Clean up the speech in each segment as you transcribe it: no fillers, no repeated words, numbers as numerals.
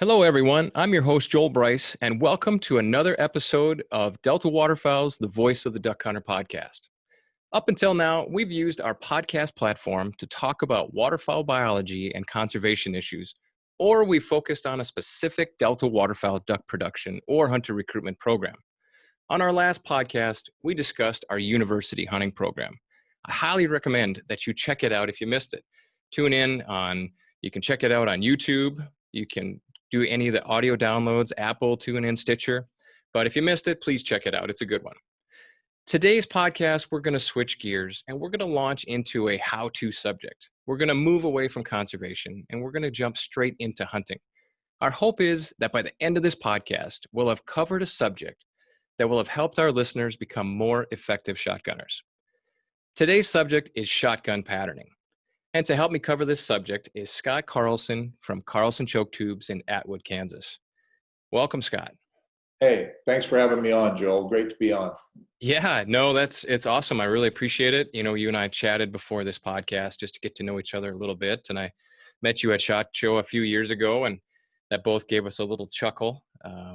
Hello, everyone. I'm your host, Joel Bryce, and welcome to another episode of Delta Waterfowl's The Voice of the Duck Hunter podcast. Up until now, we've used our podcast platform to talk about waterfowl biology and conservation issues, or we focused on a specific Delta waterfowl duck production or hunter recruitment program. On our last podcast, we discussed our university hunting program. I highly recommend that you check it out if you missed it. You can check it out on YouTube. You can do any of the audio downloads, Apple, TuneIn, Stitcher. But if you missed it, please check it out. It's a good one. Today's podcast, we're going to switch gears and we're going to launch into a how-to subject. We're going to move away from conservation and we're going to jump straight into hunting. Our hope is that by the end of this podcast, we'll have covered a subject that will have helped our listeners become more effective shotgunners. Today's subject is shotgun patterning. And to help me cover this subject is Scott Carlson from Carlson Choke Tubes in Atwood, Kansas. Welcome, Scott. Hey, thanks for having me on, Joel. Great to be on. Yeah, no, it's awesome. I really appreciate it. You know, you and I chatted before this podcast just to get to know each other a little bit. And I met you at SHOT Show a few years ago, and that both gave us a little chuckle. I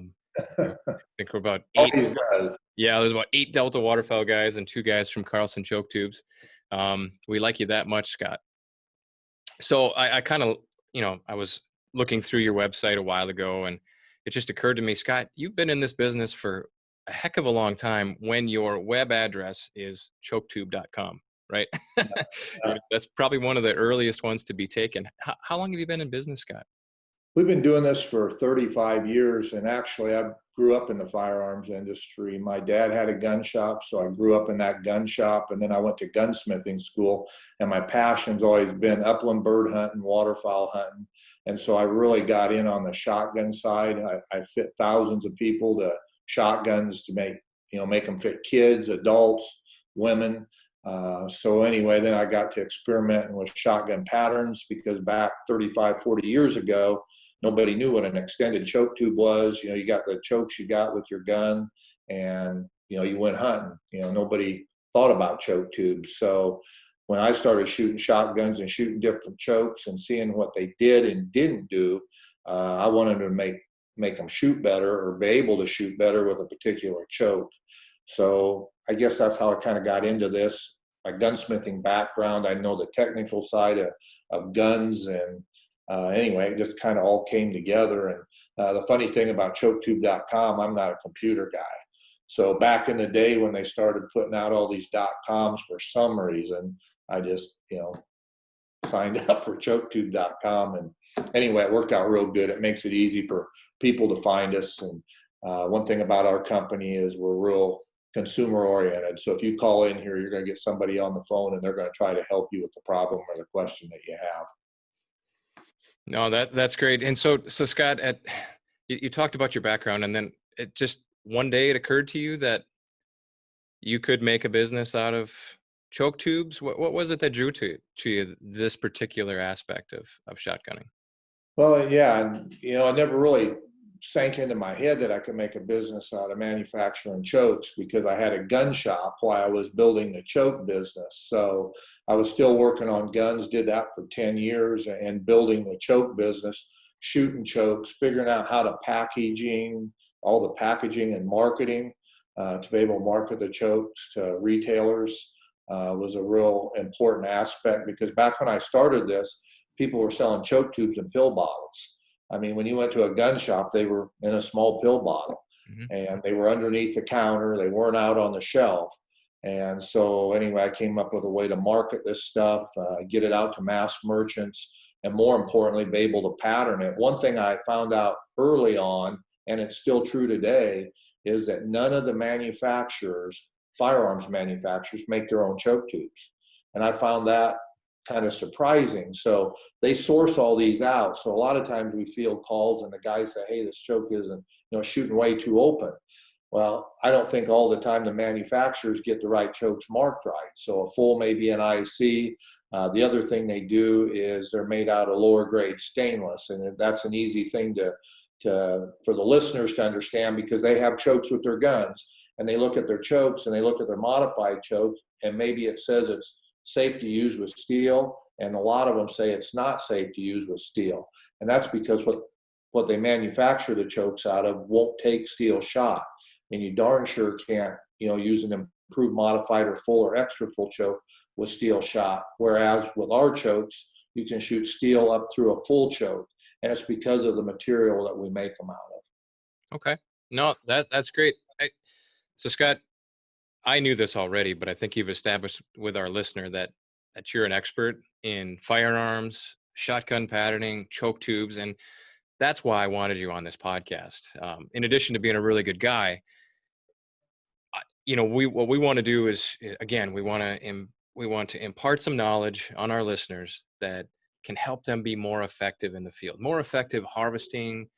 think we're about eight. Always does. Yeah, there's about 8 Delta Waterfowl guys and 2 guys from Carlson Choke Tubes. We like you that much, Scott. So I kind of, I was looking through your website a while ago, and it just occurred to me, Scott, you've been in this business for a heck of a long time when your web address is choketube.com, right? That's probably one of the earliest ones to be taken. How long have you been in business, Scott? We've been doing this for 35 years, and actually I grew up in the firearms industry. My dad had a gun shop, so I grew up in that gun shop, and then I went to gunsmithing school, and my passion's always been upland bird hunting, waterfowl hunting, and so I really got in on the shotgun side. I fit thousands of people to shotguns to make them fit kids, adults, women. So anyway, then I got to experimenting with shotgun patterns, because back 35, 40 years ago, nobody knew what an extended choke tube was. You got the chokes you got with your gun, and, you went hunting. Nobody thought about choke tubes. So when I started shooting shotguns and shooting different chokes and seeing what they did and didn't do, I wanted to make them shoot better, or be able to shoot better with a particular choke. So I guess that's how I kind of got into this. My gunsmithing background, I know the technical side of guns, and anyway, it just kind of all came together. And the funny thing about choketube.com, I'm not a computer guy. So back in the day when they started putting out all these .coms, for some reason, I just, signed up for choketube.com. And anyway, it worked out real good. It makes it easy for people to find us. And one thing about our company is we're real consumer oriented. So if you call in here, you're going to get somebody on the phone, and they're going to try to help you with the problem or the question that you have. No, that's great. And so Scott, you talked about your background, and then it just one day it occurred to you that you could make a business out of choke tubes. What was it that drew to you this particular aspect of shotgunning? Well, yeah, I never really sank into my head that I could make a business out of manufacturing chokes, because I had a gun shop while I was building the choke business. So I was still working on guns, did that for 10 years, and building the choke business, shooting chokes, figuring out how to all the packaging and marketing to be able to market the chokes to retailers was a real important aspect, because back when I started this, people were selling choke tubes in pill bottles. I mean, when you went to a gun shop, they were in a small pill bottle, and they were underneath the counter. They weren't out on the shelf. And so anyway, I came up with a way to market this stuff, get it out to mass merchants, and more importantly, be able to pattern it. One thing I found out early on, and it's still true today, is that none of the firearms manufacturers, make their own choke tubes. And I found that kind of surprising. So they source all these out. So a lot of times we field calls, and the guys say, hey, this choke isn't, shooting way too open. Well, I don't think all the time the manufacturers get the right chokes marked right. So a full may be an IC. The other thing they do is they're made out of lower grade stainless, and that's an easy thing for the listeners to understand, because they have chokes with their guns, and they look at their chokes and they look at their modified chokes, and maybe it says it's safe to use with steel, and a lot of them say it's not safe to use with steel. And that's because what what they manufacture the chokes out of won't take steel shot. And you darn sure can't, use an improved, modified, or full or extra full choke with steel shot. Whereas with our chokes, you can shoot steel up through a full choke. And it's because of the material that we make them out of. Okay. No, that's great. So Scott, I knew this already, but I think you've established with our listener that you're an expert in firearms, shotgun patterning, choke tubes, and that's why I wanted you on this podcast. In addition to being a really good guy, what we want to do is, again, we want to impart some knowledge on our listeners that can help them be more effective in the field, more effective harvesting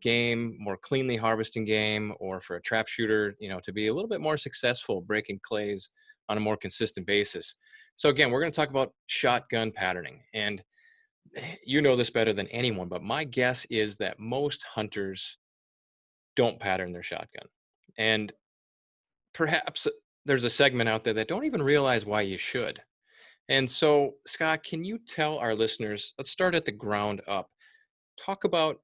game, more cleanly harvesting game, or for a trap shooter, to be a little bit more successful breaking clays on a more consistent basis. So again, we're going to talk about shotgun patterning, and you know this better than anyone, but my guess is that most hunters don't pattern their shotgun. And perhaps there's a segment out there that don't even realize why you should. And so, Scott, can you tell our listeners, let's start at the ground up, talk about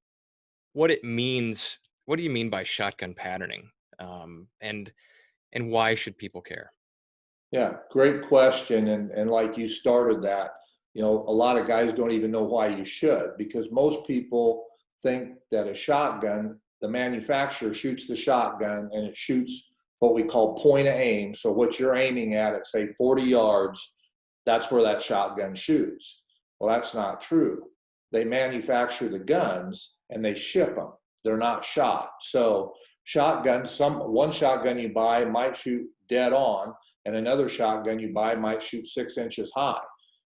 what it means. What do you mean by shotgun patterning? And why should people care? Yeah, great question. And like you started that, a lot of guys don't even know why you should, because most people think that a shotgun, the manufacturer shoots the shotgun and it shoots what we call point of aim. So what you're aiming at say 40 yards, that's where that shotgun shoots. Well, that's not true. They manufacture the guns and they ship them. They're not shot. So shotguns, one shotgun you buy might shoot dead on, and another shotgun you buy might shoot 6 inches high.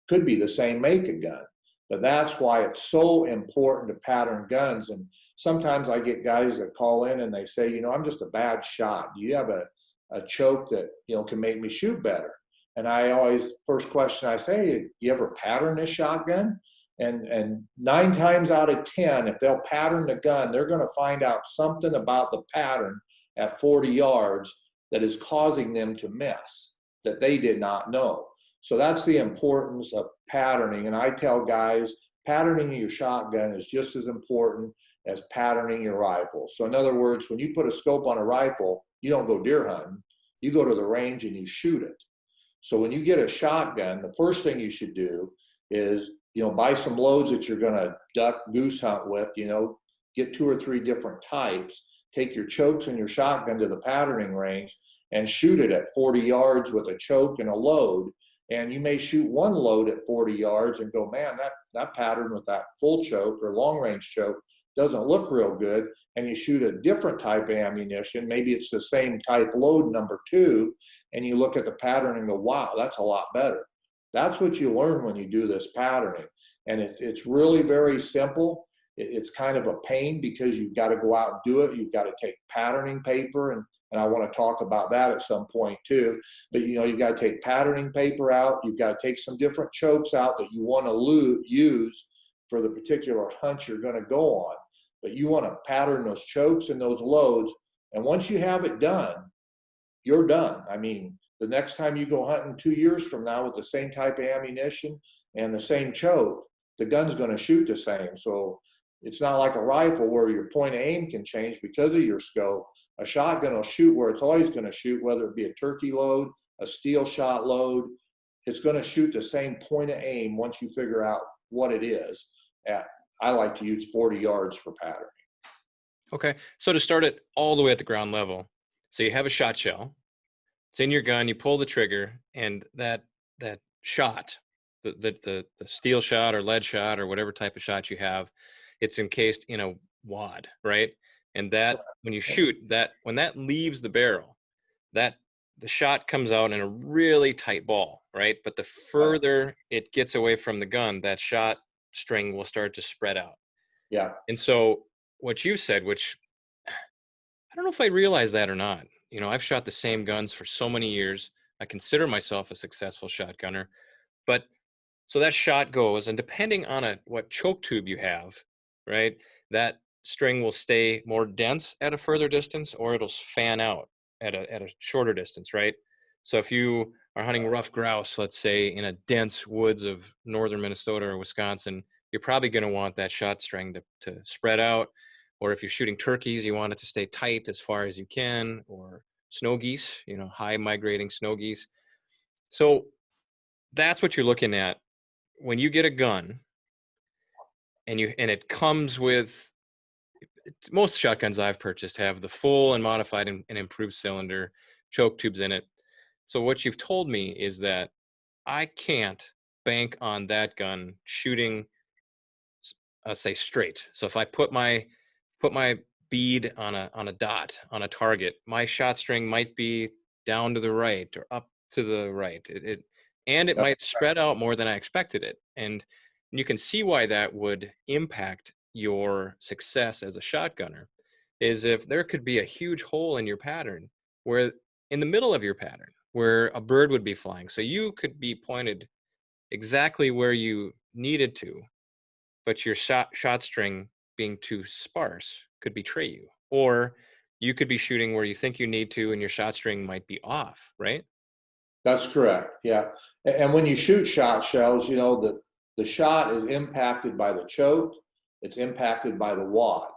Could be the same make of gun. But that's why it's so important to pattern guns. And sometimes I get guys that call in and they say, I'm just a bad shot. Do you have a choke that, can make me shoot better? And I always, first question I say, you ever pattern this shotgun? And 9 times out of 10, if they'll pattern the gun, they're going to find out something about the pattern at 40 yards that is causing them to miss that they did not know. So that's the importance of patterning. And I tell guys, patterning your shotgun is just as important as patterning your rifle. So in other words, when you put a scope on a rifle, you don't go deer hunting. You go to the range and you shoot it. So when you get a shotgun, the first thing you should do is, buy some loads that you're going to duck goose hunt with, get 2 or 3 different types, take your chokes and your shotgun to the patterning range and shoot it at 40 yards with a choke and a load. And you may shoot one load at 40 yards and go, man, that pattern with that full choke or long range choke doesn't look real good. And you shoot a different type of ammunition. Maybe it's the same type load, number 2, and you look at the pattern and go, wow, that's a lot better. That's what you learn when you do this patterning. And it's really very simple. It's kind of a pain because you've got to go out and do it. You've got to take patterning paper, and I want to talk about that at some point too. But you've got to take patterning paper out. You've got to take some different chokes out that you want to use for the particular hunt you're going to go on. But you want to pattern those chokes and those loads. And once you have it done, you're done. I mean, the next time you go hunting 2 years from now with the same type of ammunition and the same choke, the gun's going to shoot the same. So it's not like a rifle where your point of aim can change because of your scope. A shotgun will shoot where it's always going to shoot, whether it be a turkey load, a steel shot load. It's going to shoot the same point of aim once you figure out what it is. I like to use 40 yards for patterning. Okay. So to start it all the way at the ground level, so you have a shot shell. It's in your gun. You pull the trigger, and that shot, the steel shot or lead shot or whatever type of shot you have, it's encased in a wad, right? And that when you shoot that, when that leaves the barrel, that the shot comes out in a really tight ball, right? But the further it gets away from the gun, that shot string will start to spread out. Yeah. And so what you said, which I don't know if I realize that or not. I've shot the same guns for so many years. I consider myself a successful shotgunner. But so that shot goes, and depending on what choke tube you have, right, that string will stay more dense at a further distance, or it'll fan out at a shorter distance, right? So if you are hunting rough grouse, let's say in a dense woods of northern Minnesota or Wisconsin, you're probably going to want that shot string to spread out. Or if you're shooting turkeys, you want it to stay tight as far as you can, or snow geese, high migrating snow geese. So that's what you're looking at when you get a gun, and it comes with, most shotguns I've purchased have the full and modified and improved cylinder, choke tubes in it. So what you've told me is that I can't bank on that gun shooting, say, straight. So if I put my bead on a dot on a target, my shot string might be down to the right or up to the right. And it Yep. might spread out more than I expected it. And you can see why that would impact your success as a shotgunner, is if there could be a huge hole in your pattern, where in the middle of your pattern where a bird would be flying. So you could be pointed exactly where you needed to, but your shot string being too sparse could betray you. Or you could be shooting where you think you need to, and your shot string might be off, right? That's correct. Yeah. And when you shoot shot shells, the shot is impacted by the choke, it's impacted by the wad.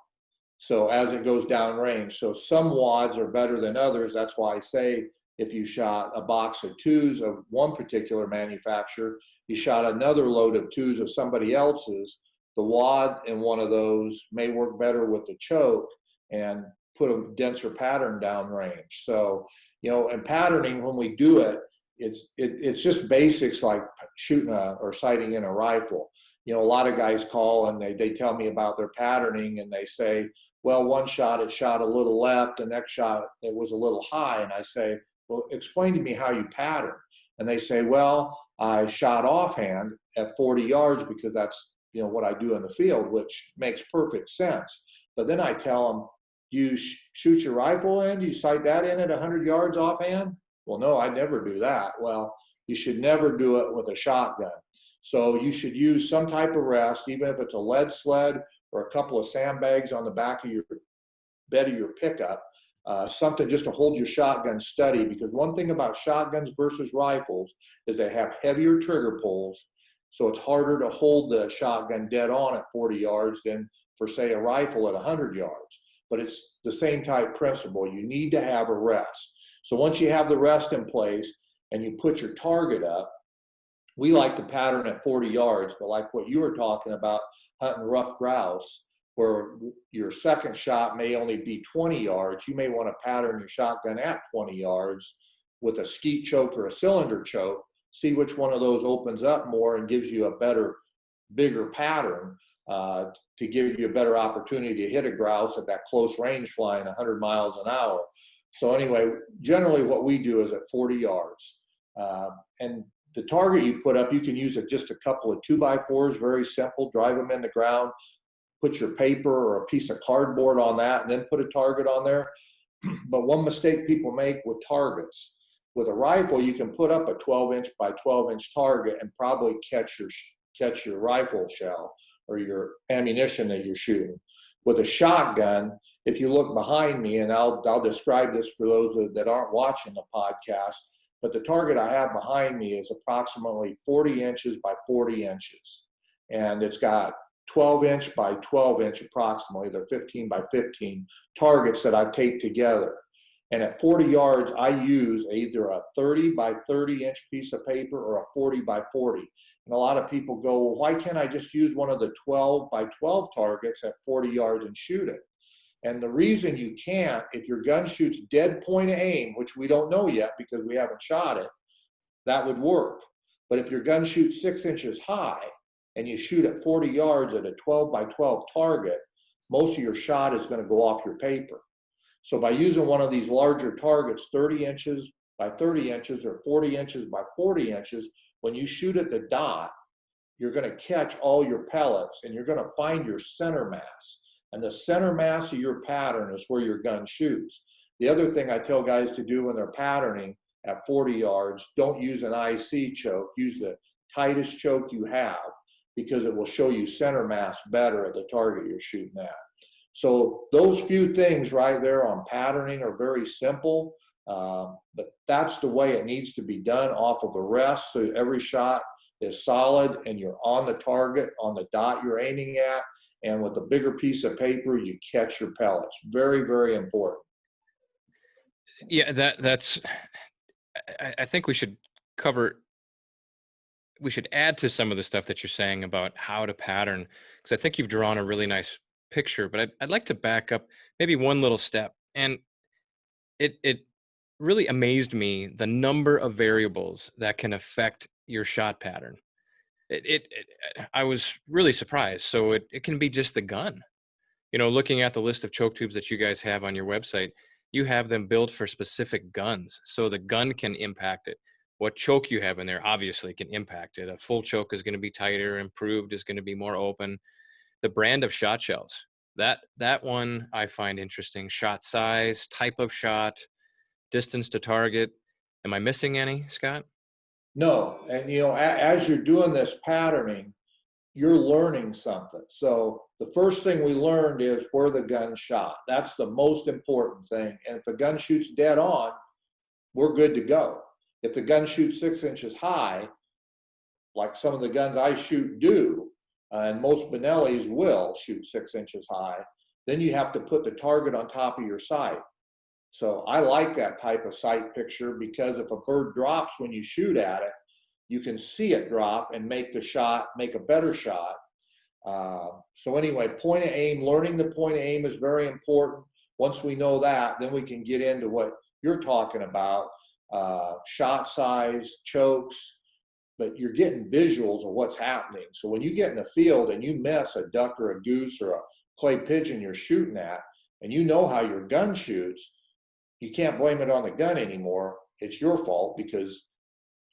So as it goes downrange, so some wads are better than others. That's why I say if you shot a box of twos of one particular manufacturer, you shot another load of twos of somebody else's, the wad in one of those may work better with the choke and put a denser pattern downrange. So, in patterning, when we do it, it's just basics like shooting or sighting in a rifle. A lot of guys call and they tell me about their patterning, and they say, well, one shot it shot a little left, the next shot it was a little high. And I say, well, explain to me how you pattern. And they say, well, I shot offhand at 40 yards because that's what I do in the field, which makes perfect sense. But then I tell them, you shoot your rifle in, you sight that in at 100 yards offhand? Well, no, I never do that. Well, you should never do it with a shotgun. So you should use some type of rest, even if it's a lead sled or a couple of sandbags on the back of your bed of your pickup, something just to hold your shotgun steady. Because one thing about shotguns versus rifles is they have heavier trigger pulls, so it's harder to hold the shotgun dead on at 40 yards than for, say, a rifle at 100 yards. But it's the same type principle. You need to have a rest. So once you have the rest in place and you put your target up, we like to pattern at 40 yards, but like what you were talking about, hunting rough grouse, where your second shot may only be 20 yards, you may want to pattern your shotgun at 20 yards with a skeet choke or a cylinder choke, see which one of those opens up more and gives you a better, bigger pattern to give you a better opportunity to hit a grouse at that close range flying 100 miles an hour. So anyway, generally what we do is at 40 yards. And the target you put up, you can use just a couple of 2x4s, very simple, drive them in the ground, put your paper or a piece of cardboard on that, and then put a target on there. But one mistake people make with targets, with a rifle, you can put up a 12-inch by 12-inch target and probably catch your rifle shell or your ammunition that you're shooting. With a shotgun, if you look behind me, and I'll describe this for those that aren't watching the podcast, but the target I have behind me is approximately 40 inches by 40 inches. And it's got 12-inch by 12-inch approximately. They're 15 by 15 targets that I've taped together. And at 40 yards, I use either a 30 by 30-inch piece of paper or a 40 by 40. And a lot of people go, well, why can't I just use one of the 12 by 12 targets at 40 yards and shoot it? And the reason you can't, if your gun shoots dead point of aim, which we don't know yet because we haven't shot it, that would work. But if your gun shoots 6 inches high and you shoot at 40 yards at a 12 by 12 target, most of your shot is going to go off your paper. So by using one of these larger targets, 30 inches by 30 inches or 40 inches by 40 inches, when you shoot at the dot, you're going to catch all your pellets and you're going to find your center mass. And the center mass of your pattern is where your gun shoots. The other thing I tell guys to do when they're patterning at 40 yards, don't use an IC choke. Use the tightest choke you have because it will show you center mass better at the target you're shooting at. So those few things right there on patterning are very simple, But that's the way it needs to be done, off of a rest, so every shot is solid and you're on the target, on the dot you're aiming at, and with a bigger piece of paper, you catch your pellets. Very, very important. Yeah, that's. I think we should cover. We should add to some of the stuff that you're saying about how to pattern, because I think you've drawn a really nice picture. But I'd like to back up maybe one little step, and it really amazed me the number of variables that can affect your shot pattern. I was really surprised. So it can be just the gun. Looking at the list of choke tubes that you guys have on your website, you have them built for specific guns. So the gun can impact it. What choke you have in there obviously can impact it. A full choke is going to be tighter, improved is going to be more open. The brand of shot shells, that one I find interesting. Shot size, type of shot, distance to target. Am I missing any, Scott? No, and as you're doing this patterning, you're learning something. So the first thing we learned is where the gun shot. That's the most important thing. And if the gun shoots dead on, we're good to go. If the gun shoots 6 inches high, like some of the guns I shoot do, and most Benellis will shoot 6 inches high, then you have to put the target on top of your sight. So I like that type of sight picture, because if a bird drops when you shoot at it, you can see it drop and make a better shot. So anyway, point of aim, learning the point of aim is very important. Once we know that, then we can get into what you're talking about, shot size, chokes, but you're getting visuals of what's happening. So when you get in the field and you miss a duck or a goose or a clay pigeon you're shooting at, and you know how your gun shoots, you can't blame it on the gun anymore. It's your fault, because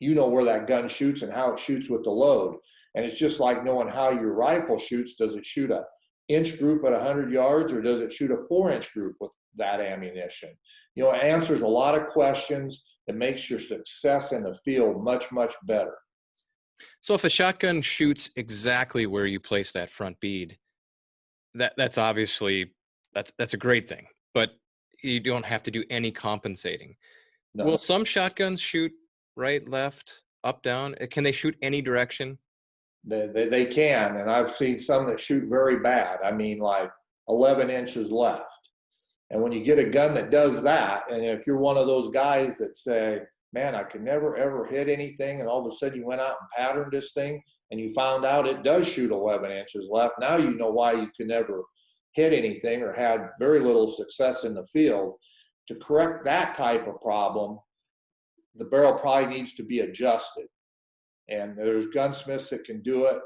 you know where that gun shoots and how it shoots with the load. And it's just like knowing how your rifle shoots. Does it shoot an inch group at 100 yards, or does it shoot a 4-inch group with that ammunition? It answers a lot of questions that makes your success in the field much, much better. So if a shotgun shoots exactly where you place that front bead, that's obviously that's a great thing, but you don't have to do any compensating. No. Will some shotguns shoot right, left, up, down? Can they shoot any direction? They can, and I've seen some that shoot very bad. I mean, like 11 inches left. And when you get a gun that does that, and if you're one of those guys that say, man, I could never ever hit anything, and all of a sudden you went out and patterned this thing and you found out it does shoot 11 inches left, now you know why you could never hit anything or had very little success in the field. To correct that type of problem, the barrel probably needs to be adjusted. And there's gunsmiths that can do it.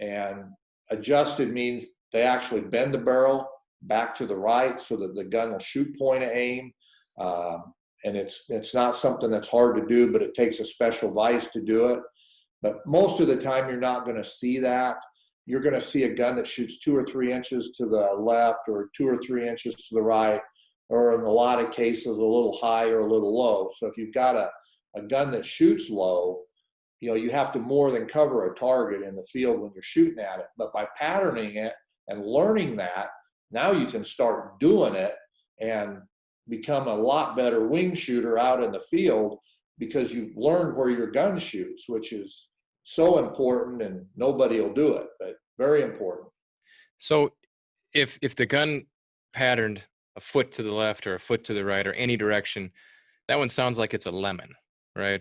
And adjusted means they actually bend the barrel back to the right so that the gun will shoot point of aim. And it's not something that's hard to do, but it takes a special vise to do it. But most of the time, you're not going to see that. You're going to see a gun that shoots 2 or 3 inches to the left, or 2 or 3 inches to the right, or in a lot of cases, a little high or a little low. So if you've got a gun that shoots low, you have to more than cover a target in the field when you're shooting at it. But by patterning it and learning that, now you can start doing it and become a lot better wing shooter out in the field, because you've learned where your gun shoots, which is so important, and nobody will do it, but very important. So if the gun patterned a foot to the left or a foot to the right or any direction, that one sounds like it's a lemon, right?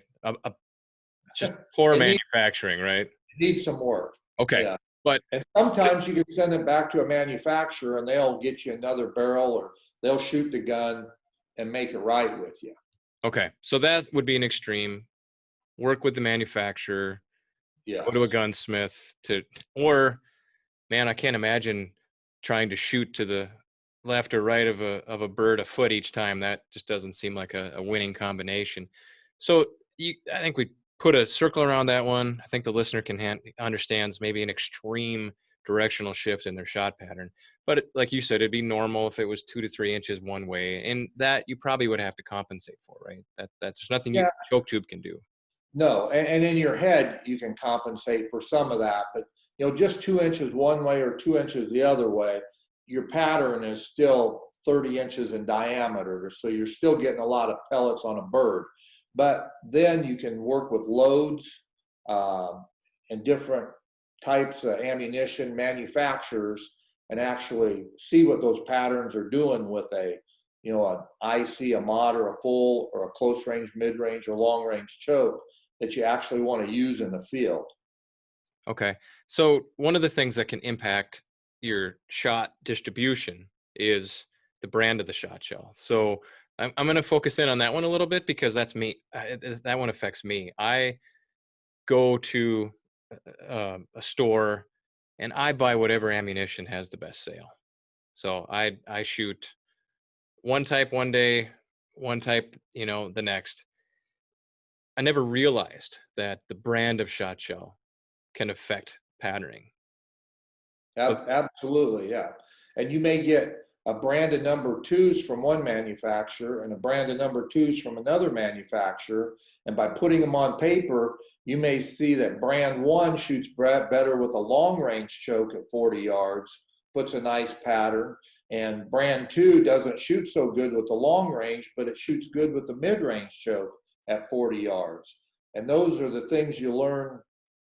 Just poor manufacturing, right? It needs some work. Okay. Yeah. But and sometimes you can send it back to a manufacturer and they'll get you another barrel, or they'll shoot the gun and make it right with you. Okay. So that would be an extreme. Work with the manufacturer. Yeah. Go to a gunsmith or man, I can't imagine trying to shoot to the left or right of a bird a foot each time. That just doesn't seem like a winning combination. So I think we put a circle around that one. I think the listener can understands maybe an extreme directional shift in their shot pattern. But like you said, it'd be normal if it was 2 to 3 inches one way, and that you probably would have to compensate for, right? That's nothing you choke tube can do. No, and in your head you can compensate for some of that, but just 2 inches one way or 2 inches the other way, your pattern is still 30 inches in diameter. So you're still getting a lot of pellets on a bird. But then you can work with loads and different types of ammunition manufacturers and actually see what those patterns are doing with an IC, a mod, or a full, or a close range, mid range, or long range choke that you actually want to use in the field. Okay. So one of the things that can impact your shot distribution is the brand of the shot shell. So I'm going to focus in on that one a little bit because that's me. That one affects me. I go to a store and I buy whatever ammunition has the best sale. So I shoot one type one day, one type, the next. I never realized that the brand of shot shell can affect patterning. So, Absolutely, yeah. And you may get a brand of number twos from one manufacturer and a brand of number twos from another manufacturer. And by putting them on paper, you may see that brand one shoots better with a long range choke at 40 yards, puts a nice pattern. And brand two doesn't shoot so good with the long range, but it shoots good with the mid range choke at 40 yards. And those are the things you learn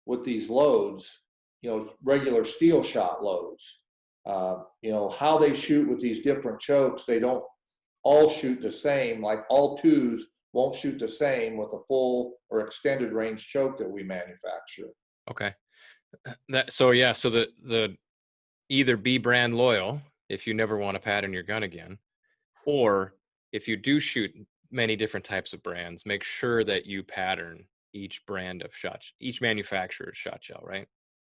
with these loads, regular steel shot loads. How they shoot with these different chokes, they don't all shoot the same. Like all twos won't shoot the same with a full or extended range choke that we manufacture. okay. So the either be brand loyal if you never want to pattern your gun again, or if you do shoot many different types of brands, make sure that you pattern each brand of each manufacturer's shot shell, right?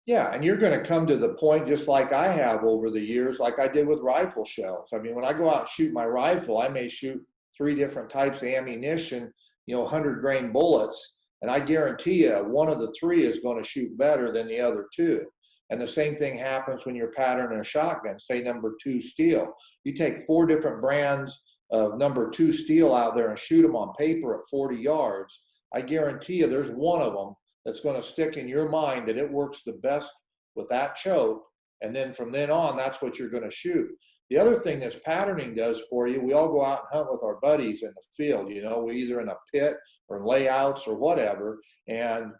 Yeah, and you're going to come to the point, just like I have over the years, like I did with rifle shells. I mean, when I go out and shoot my rifle, I may shoot 3 different types of ammunition, 100-grain bullets, and I guarantee you one of the 3 is going to shoot better than the other 2. And the same thing happens when you're patterning a shotgun, say number 2 steel. You take 4 different brands of number 2 steel out there and shoot them on paper at 40 yards. I guarantee you there's one of them that's going to stick in your mind that it works the best with that choke. And then from then on, that's what you're going to shoot. The other thing this patterning does for you, we all go out and hunt with our buddies in the field, we either in a pit or layouts or whatever. And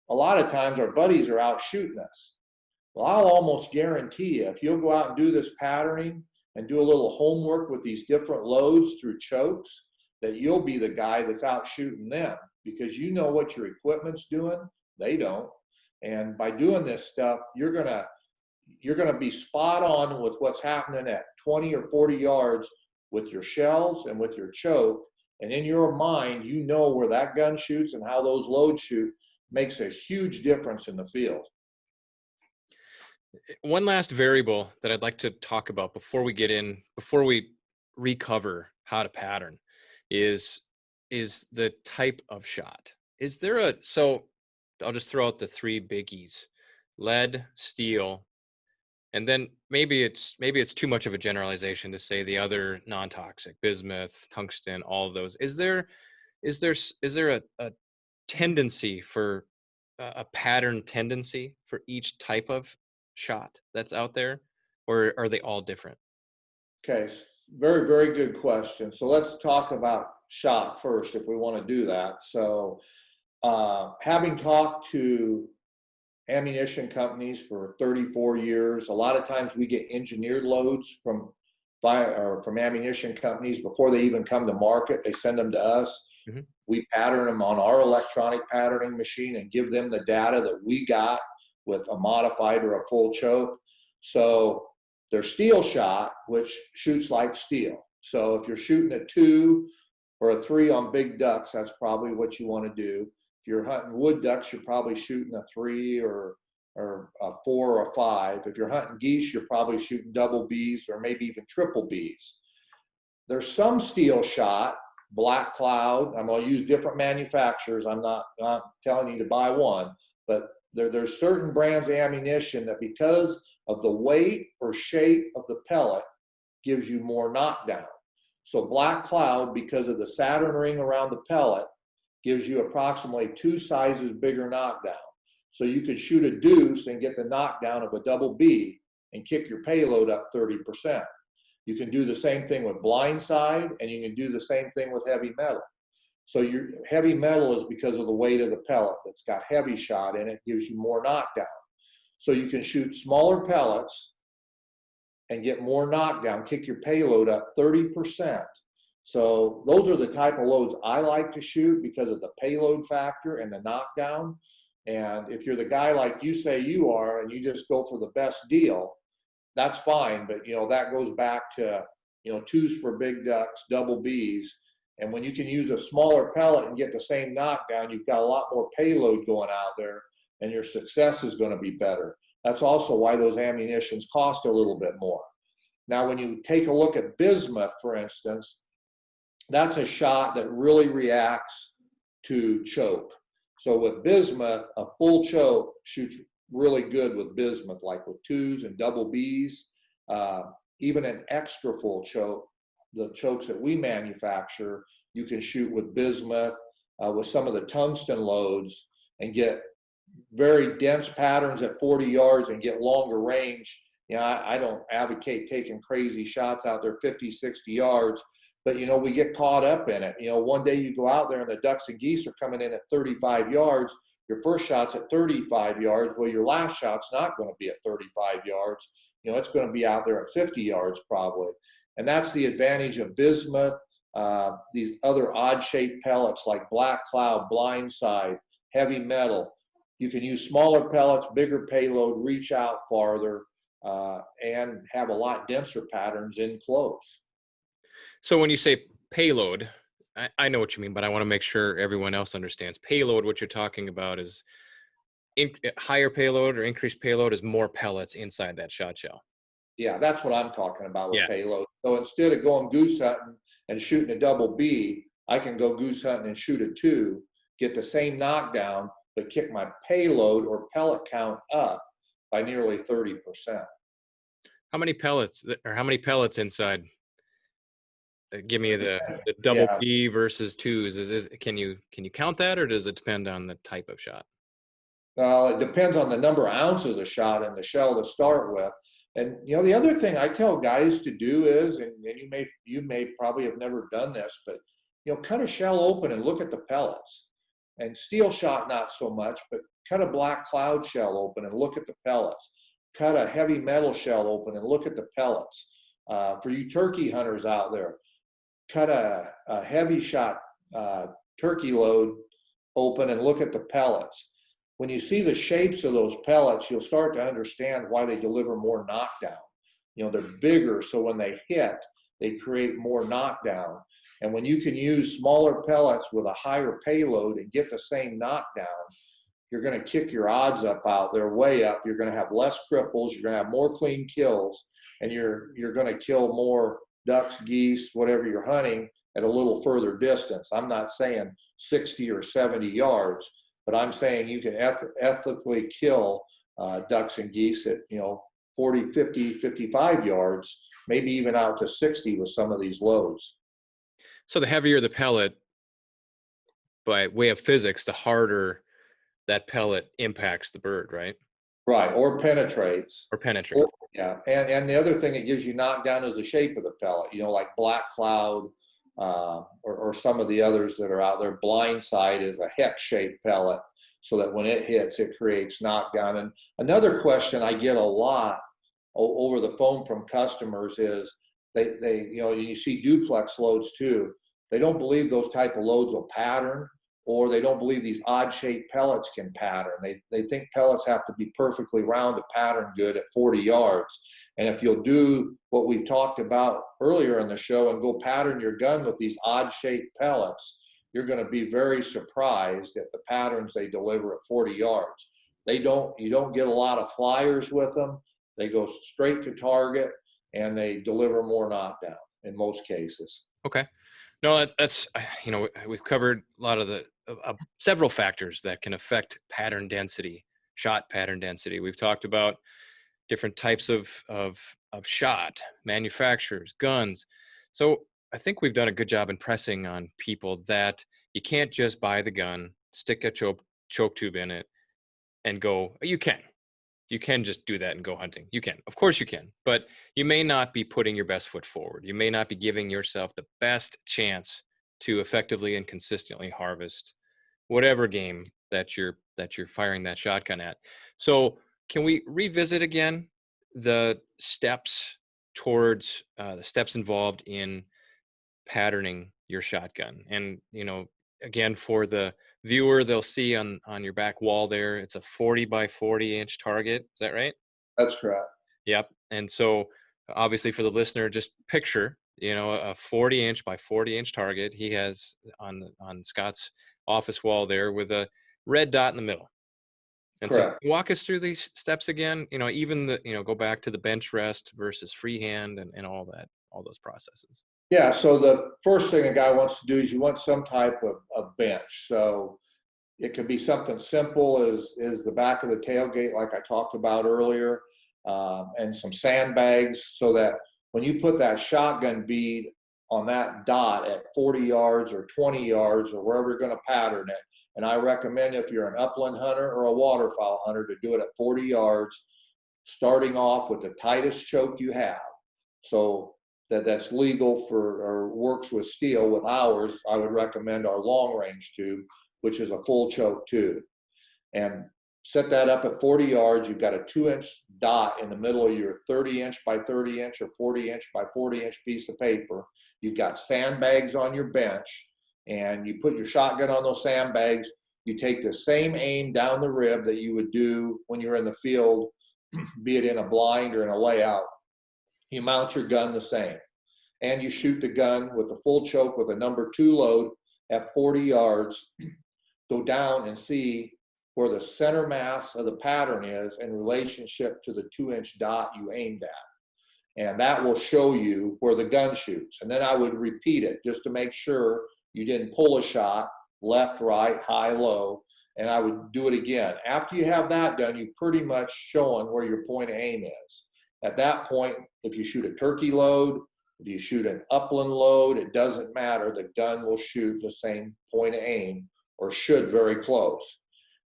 a lot of times our buddies are out shooting us. Well, I'll almost guarantee you, if you'll go out and do this patterning and do a little homework with these different loads through chokes, that you'll be the guy that's out shooting them, because you know what your equipment's doing, they don't. And by doing this stuff, you're gonna be spot on with what's happening at 20 or 40 yards with your shells and with your choke. And in your mind, you know where that gun shoots and how those loads shoot makes a huge difference in the field. One last variable that I'd like to talk about before we recover how to pattern is the type of shot. So I'll just throw out the 3 biggies: lead, steel, and then maybe it's too much of a generalization to say the other non-toxic, bismuth, tungsten, all of those. Is there a tendency for a pattern tendency for each type of shot that's out there, or are they all different? Okay, very, very good question. So let's talk about shot first if we want to do that. So having talked to ammunition companies for 34 years, a lot of times we get engineered loads from ammunition companies before they even come to market. They send them to us. Mm-hmm. We pattern them on our electronic patterning machine and give them the data that we got with a modified or a full choke. So they're steel shot, which shoots like steel. So if you're shooting a 2 or a 3 on big ducks, that's probably what you want to do. If you're hunting wood ducks, you're probably shooting a 3 or a 4 or a 5. If you're hunting geese, you're probably shooting double Bs or maybe even triple Bs. There's some steel shot, Black Cloud. I'm going to use different manufacturers. I'm not telling you to buy one, but there's certain brands of ammunition that, because of the weight or shape of the pellet, gives you more knockdown. So Black Cloud, because of the Saturn ring around the pellet, gives you approximately 2 sizes bigger knockdown. So you could shoot a deuce and get the knockdown of a double B and kick your payload up 30%. You can do the same thing with blindside, and you can do the same thing with heavy metal. So your heavy metal is because of the weight of the pellet that's got heavy shot in it, gives you more knockdown. So you can shoot smaller pellets and get more knockdown, kick your payload up 30%. So those are the type of loads I like to shoot because of the payload factor and the knockdown. And if you're the guy like you say you are, and you just go for the best deal, that's fine. But, that goes back to, 2s for big ducks, double Bs. And when you can use a smaller pellet and get the same knockdown, you've got a lot more payload going out there, and your success is going to be better. That's also why those ammunitions cost a little bit more. Now, when you take a look at bismuth, for instance, that's a shot that really reacts to choke. So with bismuth, a full choke shoots really good with bismuth, like with 2s and double Bs. Even an extra full choke, the chokes that we manufacture, you can shoot with bismuth, with some of the tungsten loads, and get very dense patterns at 40 yards and get longer range. I don't advocate taking crazy shots out there 50, 60 yards, but we get caught up in it. One day you go out there and the ducks and geese are coming in at 35 yards. Your first shot's at 35 yards. Well, your last shot's not going to be at 35 yards. It's going to be out there at 50 yards probably. And that's the advantage of bismuth. These other odd-shaped pellets like black cloud, blindside, heavy metal. You can use smaller pellets, bigger payload, reach out farther, and have a lot denser patterns in close. So when you say payload, I know what you mean, but I want to make sure everyone else understands. Payload, what you're talking about is higher payload or increased payload is more pellets inside that shot shell. Yeah, that's what I'm talking about with payload. So instead of going goose hunting and shooting a double B, I can go goose hunting and shoot a 2, get the same knockdown, but kick my payload or pellet count up by nearly 30%. How many pellets inside? Give me the double B versus 2s. Can you count that, or does it depend on the type of shot? Well, it depends on the number of ounces of shot in the shell to start with. And the other thing I tell guys to do is, and you may probably have never done this, but cut a shell open and look at the pellets. And steel shot not so much, but cut a black cloud shell open and look at the pellets. Cut a heavy metal shell open and look at the pellets. For you turkey hunters out there, cut a heavy shot turkey load open and look at the pellets. When you see the shapes of those pellets, you'll start to understand why they deliver more knockdown. They're bigger, so when they hit, they create more knockdown. And when you can use smaller pellets with a higher payload and get the same knockdown, you're going to kick your odds up out there way up. You're going to have less cripples. You're going to have more clean kills, and you're going to kill more ducks, geese, whatever you're hunting at a little further distance. I'm not saying 60 or 70 yards, but I'm saying you can ethically kill ducks and geese at 40, 50, 55 yards, maybe even out to 60 with some of these loads. So the heavier the pellet, by way of physics, the harder that pellet impacts the bird, right? Right, or penetrates. Yeah, and the other thing it gives you knockdown is the shape of the pellet, like black cloud, or some of the others that are out there. Blindside is a hex-shaped pellet, so that when it hits, it creates knockdown. And another question I get a lot over the phone from customers is they you see duplex loads too. They don't believe those type of loads will pattern, or they don't believe these odd-shaped pellets can pattern. They think pellets have to be perfectly round to pattern good at 40 yards. And if you'll do what we've talked about earlier in the show and go pattern your gun with these odd-shaped pellets, you're going to be very surprised at the patterns they deliver at 40 yards. You don't get a lot of flyers with them. They go straight to target, and they deliver more knockdown in most cases. Okay. No, that's we've covered a lot of the several factors that can affect pattern density, shot pattern density. We've talked about different types of shot, manufacturers, guns. So I think we've done a good job impressing on people that you can't just buy the gun, stick a choke tube in it, and go. You can. you can just do that and go hunting. You can, of course you can, but you may not be putting your best foot forward. You may not be giving yourself the best chance to effectively and consistently harvest whatever game that you're firing that shotgun at. So can we revisit again the steps towards the steps involved in patterning your shotgun? And again, for the viewer, they'll see on your back wall there, it's a 40 by 40 inch target. Is that right? That's correct. Yep. And so obviously for the listener, just picture, a 40-inch by 40-inch target he has on Scott's office wall there with a red dot in the middle. And so Correct. walk us through these steps again, even go back to the bench rest versus freehand and all that, all those processes. Yeah, so the first thing a guy wants to do is you want some type of bench. So it can be something simple as the back of the tailgate, like I talked about earlier, and some sandbags, so that when you put that shotgun bead on that dot at 40 yards or 20 yards or wherever you're going to pattern it, and I recommend if you're an upland hunter or a waterfowl hunter to do it at 40 yards, starting off with the tightest choke you have. So that's legal for or works with steel. With ours, I would recommend our long range tube, which is a full choke tube. And set that up at 40 yards. You've got a 2-inch dot in the middle of your 30-inch by 30-inch or 40-inch by 40-inch piece of paper. You've got sandbags on your bench, and you put your shotgun on those sandbags. You take the same aim down the rib that you would do when you're in the field, be it in a blind or in a layout. You mount your gun the same, and you shoot the gun with the full choke with a number 2 load at 40 yards. Go down and see where the center mass of the pattern is in relationship to the 2-inch dot you aimed at. And that will show you where the gun shoots. And then I would repeat it just to make sure you didn't pull a shot left, right, high, low. And I would do it again. After you have that done, you pretty much showing where your point of aim is. At that point, if you shoot a turkey load, if you shoot an upland load, it doesn't matter. The gun will shoot the same point of aim, or should very close.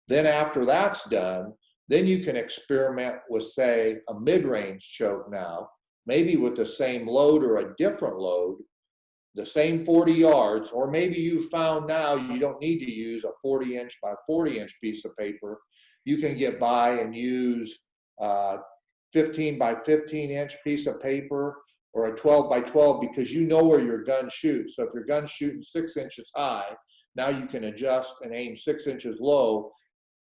Then after that's done, then you can experiment with, say, a mid-range choke now, maybe with the same load or a different load, the same 40 yards, or maybe you found now you don't need to use a 40-inch by 40-inch piece of paper. You can get by and use 15 by 15-inch piece of paper or a 12 by 12, because you know where your gun shoots. So if your gun's shooting 6 inches high, now you can adjust and aim 6 inches low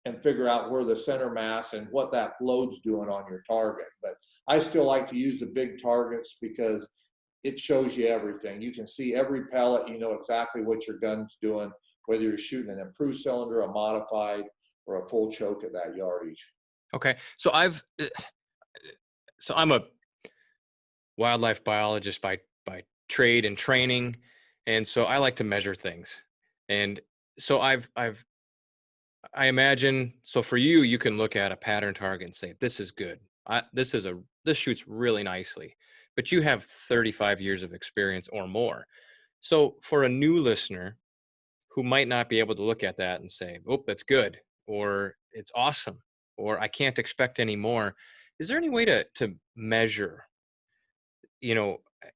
and figure out where the center mass and what that load's doing on your target. But I still like to use the big targets because it shows you everything. You can see every pellet, you know exactly what your gun's doing, whether you're shooting an improved cylinder, a modified, or a full choke at that yardage. Okay. So I'm a wildlife biologist by trade and training. And so I like to measure things. And so I imagine, so for you, you can look at a pattern target and say, this is good. This shoots really nicely, but you have 35 years of experience or more. So for a new listener who might not be able to look at that and say, oh, that's good, or it's awesome, or I can't expect any more, is there any way to measure,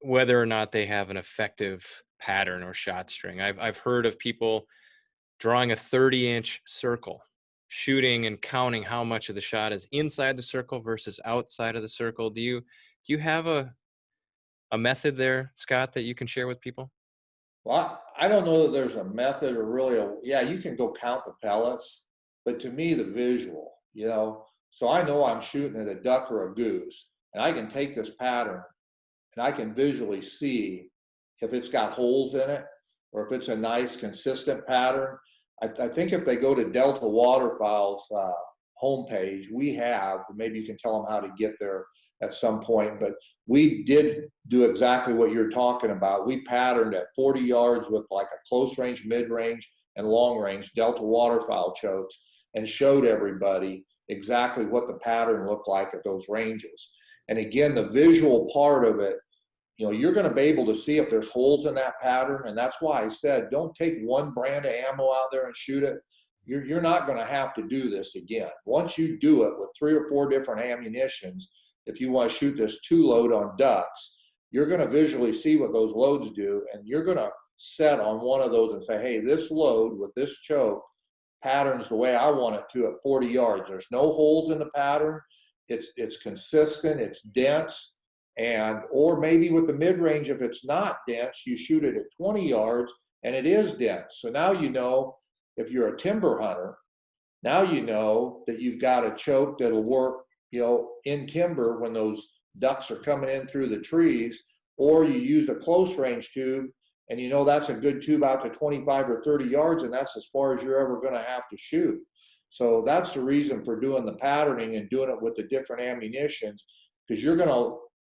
whether or not they have an effective pattern or shot string? I've heard of people drawing a 30-inch circle, shooting and counting how much of the shot is inside the circle versus outside of the circle. Do you have a method there, Scott, that you can share with people? Well, I don't know that there's a method or really yeah, you can go count the pellets, but to me, the visual, so I know I'm shooting at a duck or a goose, and I can take this pattern and I can visually see if it's got holes in it or if it's a nice consistent pattern. I think if they go to Delta Waterfowl's homepage, maybe you can tell them how to get there at some point, but we did do exactly what you're talking about. We patterned at 40 yards with like a close range, mid range, and long range Delta Waterfowl chokes, and showed everybody exactly what the pattern looked like at those ranges. And again, the visual part of it, you're going to be able to see if there's holes in that pattern. And that's why I said, don't take one brand of ammo out there and shoot it. you're not going to have to do this again. Once you do it with 3 or 4 different ammunitions, if you want to shoot this 2-load on ducks, you're going to visually see what those loads do, and you're going to set on one of those and say, hey, this load with this choke patterns the way I want it to at 40 yards. There's no holes in the pattern. It's consistent, it's dense, and or maybe with the mid-range, if it's not dense, you shoot it at 20 yards and it is dense. So now you know, if you're a timber hunter, now you know that you've got a choke that'll work, in timber when those ducks are coming in through the trees, or you use a close range tube and that's a good tube out to 25 or 30 yards, and that's as far as you're ever going to have to shoot. So that's the reason for doing the patterning and doing it with the different ammunitions, because you're going to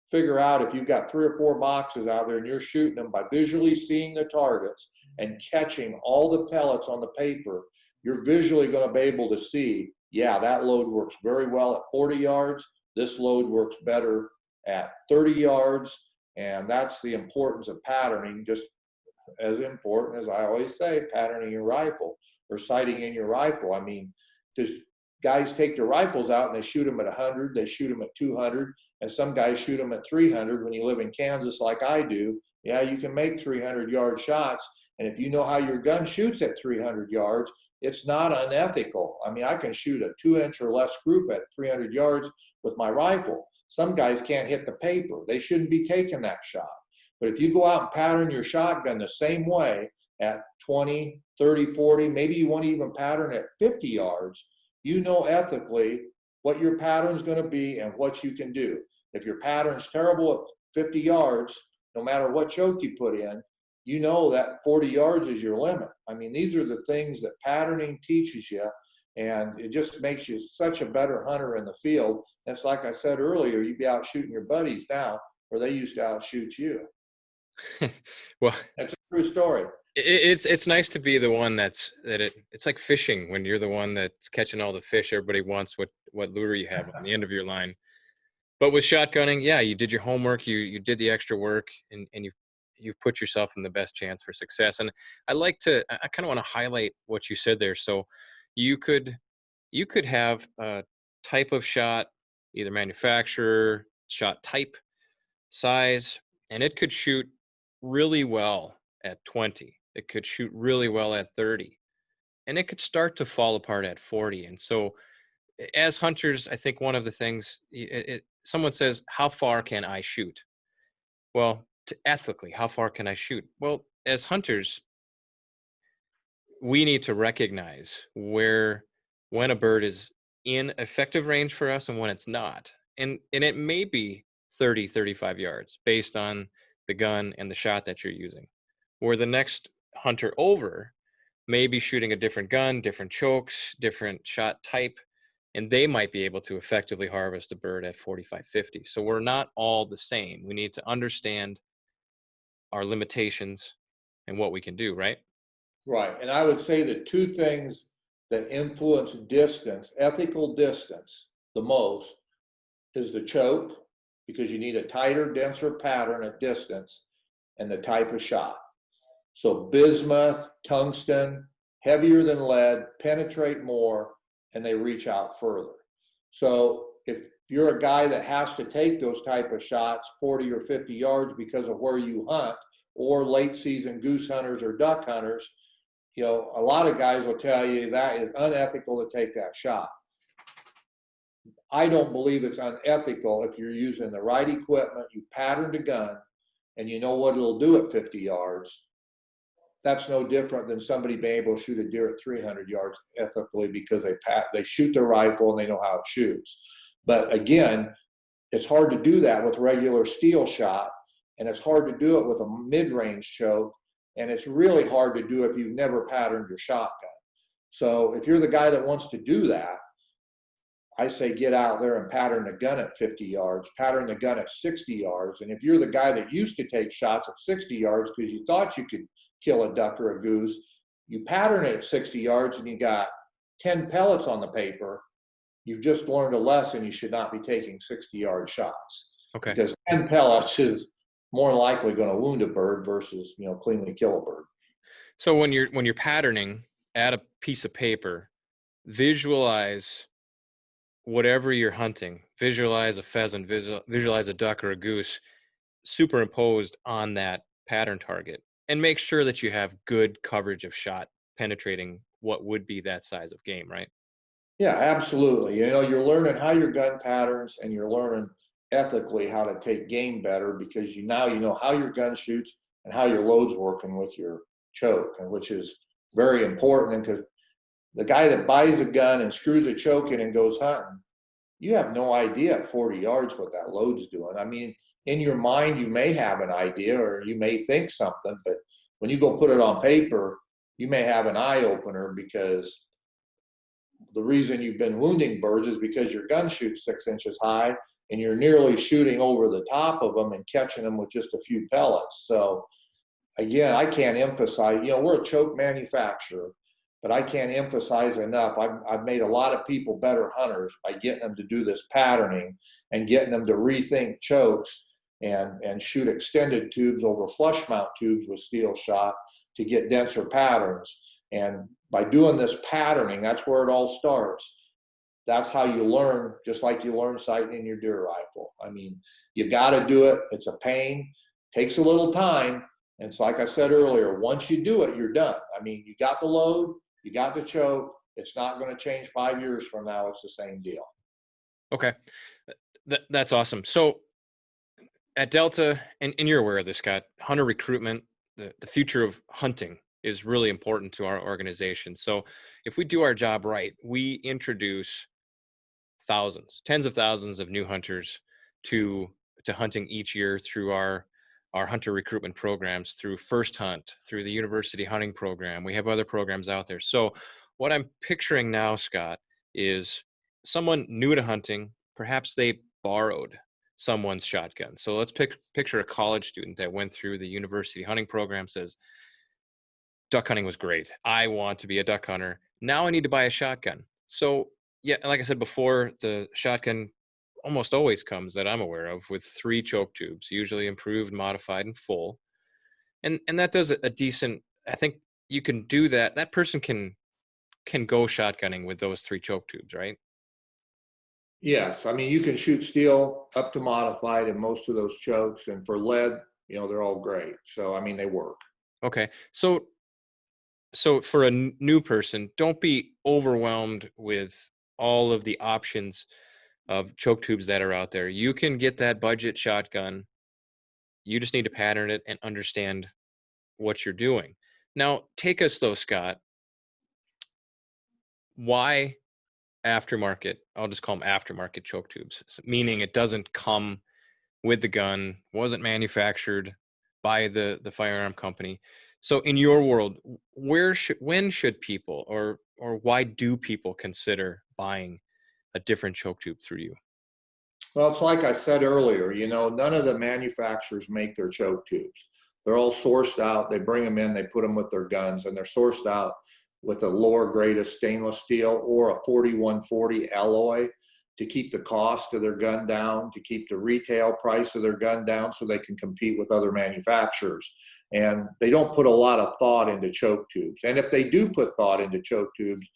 figure out if you've got 3 or 4 boxes out there and you're shooting them by visually seeing the targets and catching all the pellets on the paper, you're visually going to be able to see, yeah, that load works very well at 40 yards. This load works better at 30 yards. And that's the importance of patterning, just as important as I always say, patterning your rifle or sighting in your rifle. I mean, because guys take their rifles out and they shoot them at 100, they shoot them at 200, and some guys shoot them at 300. When you live in Kansas like I do, yeah, you can make 300-yard shots. And if you know how your gun shoots at 300 yards, it's not unethical. I mean, I can shoot a 2-inch or less group at 300 yards with my rifle. Some guys can't hit the paper. They shouldn't be taking that shot. But if you go out and pattern your shotgun the same way at 20, 30, 40, maybe you want to even pattern at 50 yards, you know ethically what your pattern's going to be and what you can do. If your pattern's terrible at 50 yards, no matter what choke you put in, you know that 40 yards is your limit. I mean, these are the things that patterning teaches you, and it just makes you such a better hunter in the field. It's like I said earlier, you'd be out shooting your buddies now where they used to outshoot you. Well, that's a true story. It's nice to be the one it's like fishing when you're the one that's catching all the fish. Everybody wants what lure you have on the end of your line. But with shotgunning, yeah, you did your homework, you did the extra work, and you've put yourself in the best chance for success. And I kind of want to highlight what you said there. So you could have a type of shot, either manufacturer, shot type, size, and it could shoot really well at 20. It could shoot really well at 30. And it could start to fall apart at 40. And so as hunters, I think one of the things, someone says, how far can I shoot? Well, ethically, how far can I shoot? Well, as hunters, we need to recognize when a bird is in effective range for us and when it's not. And it may be 30, 35 yards based on the gun and the shot that you're using. Where the next hunter over may be shooting a different gun, different chokes, different shot type, and they might be able to effectively harvest a bird at 45, 50. So we're not all the same. We need to understand our limitations and what we can do, right? Right. And I would say the 2 things that influence distance, ethical distance, the most is the choke, because you need a tighter, denser pattern at distance, and the type of shot. So bismuth, tungsten, heavier than lead, penetrate more, and they reach out further. So if you're a guy that has to take those type of shots 40 or 50 yards because of where you hunt, or late season goose hunters or duck hunters, a lot of guys will tell you that is unethical to take that shot. I don't believe it's unethical if you're using the right equipment, you patterned a gun, and you know what it'll do at 50 yards. That's no different than somebody being able to shoot a deer at 300 yards ethically because they shoot their rifle and they know how it shoots. But again, it's hard to do that with regular steel shot, and it's hard to do it with a mid-range choke, and it's really hard to do if you've never patterned your shotgun. So if you're the guy that wants to do that, I say get out there and pattern the gun at 50 yards, pattern the gun at 60 yards. And if you're the guy that used to take shots at 60 yards because you thought you could kill a duck or a goose, you pattern it at 60 yards and you got 10 pellets on the paper, you've just learned a lesson. You should not be taking 60-yard shots. Okay. Because 10 pellets is more likely going to wound a bird versus, cleanly kill a bird. So when you're patterning add a piece of paper, visualize whatever you're hunting, visualize a pheasant, visualize a duck or a goose superimposed on that pattern target, and make sure that you have good coverage of shot penetrating what would be that size of game, right? Yeah, absolutely. You're learning how your gun patterns, and you're learning ethically how to take game better, because now you know how your gun shoots and how your load's working with your choke, and which is very important. Because the guy that buys a gun and screws a choke in and goes hunting, you have no idea at 40 yards what that load's doing. I mean, in your mind, you may have an idea or you may think something, but when you go put it on paper, you may have an eye opener, because the reason you've been wounding birds is because your gun shoots 6 inches high and you're nearly shooting over the top of them and catching them with just a few pellets. So again, I can't emphasize, we're a choke manufacturer, but I can't emphasize enough. I've made a lot of people better hunters by getting them to do this patterning and getting them to rethink chokes and shoot extended tubes over flush mount tubes with steel shot to get denser patterns. And by doing this patterning, that's where it all starts. That's how you learn, just like you learn sighting in your deer rifle. I mean, you got to do it. It's a pain, takes a little time. And it's like I said earlier, once you do it, you're done. I mean, you got the load, you got the choke. It's not going to change 5 years from now. It's the same deal. Okay. That's awesome. So at Delta, and you're aware of this, Scott, hunter recruitment, the future of hunting is really important to our organization. So if we do our job right, we introduce thousands, tens of thousands of new hunters to hunting each year through our hunter recruitment programs, through First Hunt, through the university hunting program. We have other programs out there. So what I'm picturing now, Scott, is someone new to hunting. Perhaps they borrowed someone's shotgun. So let's picture a college student that went through the university hunting program, says, duck hunting was great. I want to be a duck hunter. Now I need to buy a shotgun. So yeah, like I said before, the shotgun almost always comes, that I'm aware of, with 3 choke tubes, usually improved, modified, and full. And that does a decent, I think you can do that. That person can go shotgunning with those 3 choke tubes, right? Yes, I mean, you can shoot steel up to modified in most of those chokes, and for lead, they're all great. So I mean, they work. Okay. So for a new person, don't be overwhelmed with all of the options of choke tubes that are out there. You can get that budget shotgun. You just need to pattern it and understand what you're doing. Now, take us though, Scott. Why aftermarket? I'll just call them aftermarket choke tubes, meaning it doesn't come with the gun, wasn't manufactured by the firearm company. So in your world, when should people, or why do people consider buying a different choke tube through you? Well, it's like I said earlier, none of the manufacturers make their choke tubes. They're all sourced out. They bring them in, they put them with their guns, and they're sourced out with a lower grade of stainless steel or a 4140 alloy to keep the cost of their gun down, to keep the retail price of their gun down so they can compete with other manufacturers. And they don't put a lot of thought into choke tubes. And if they do put thought into choke tubes,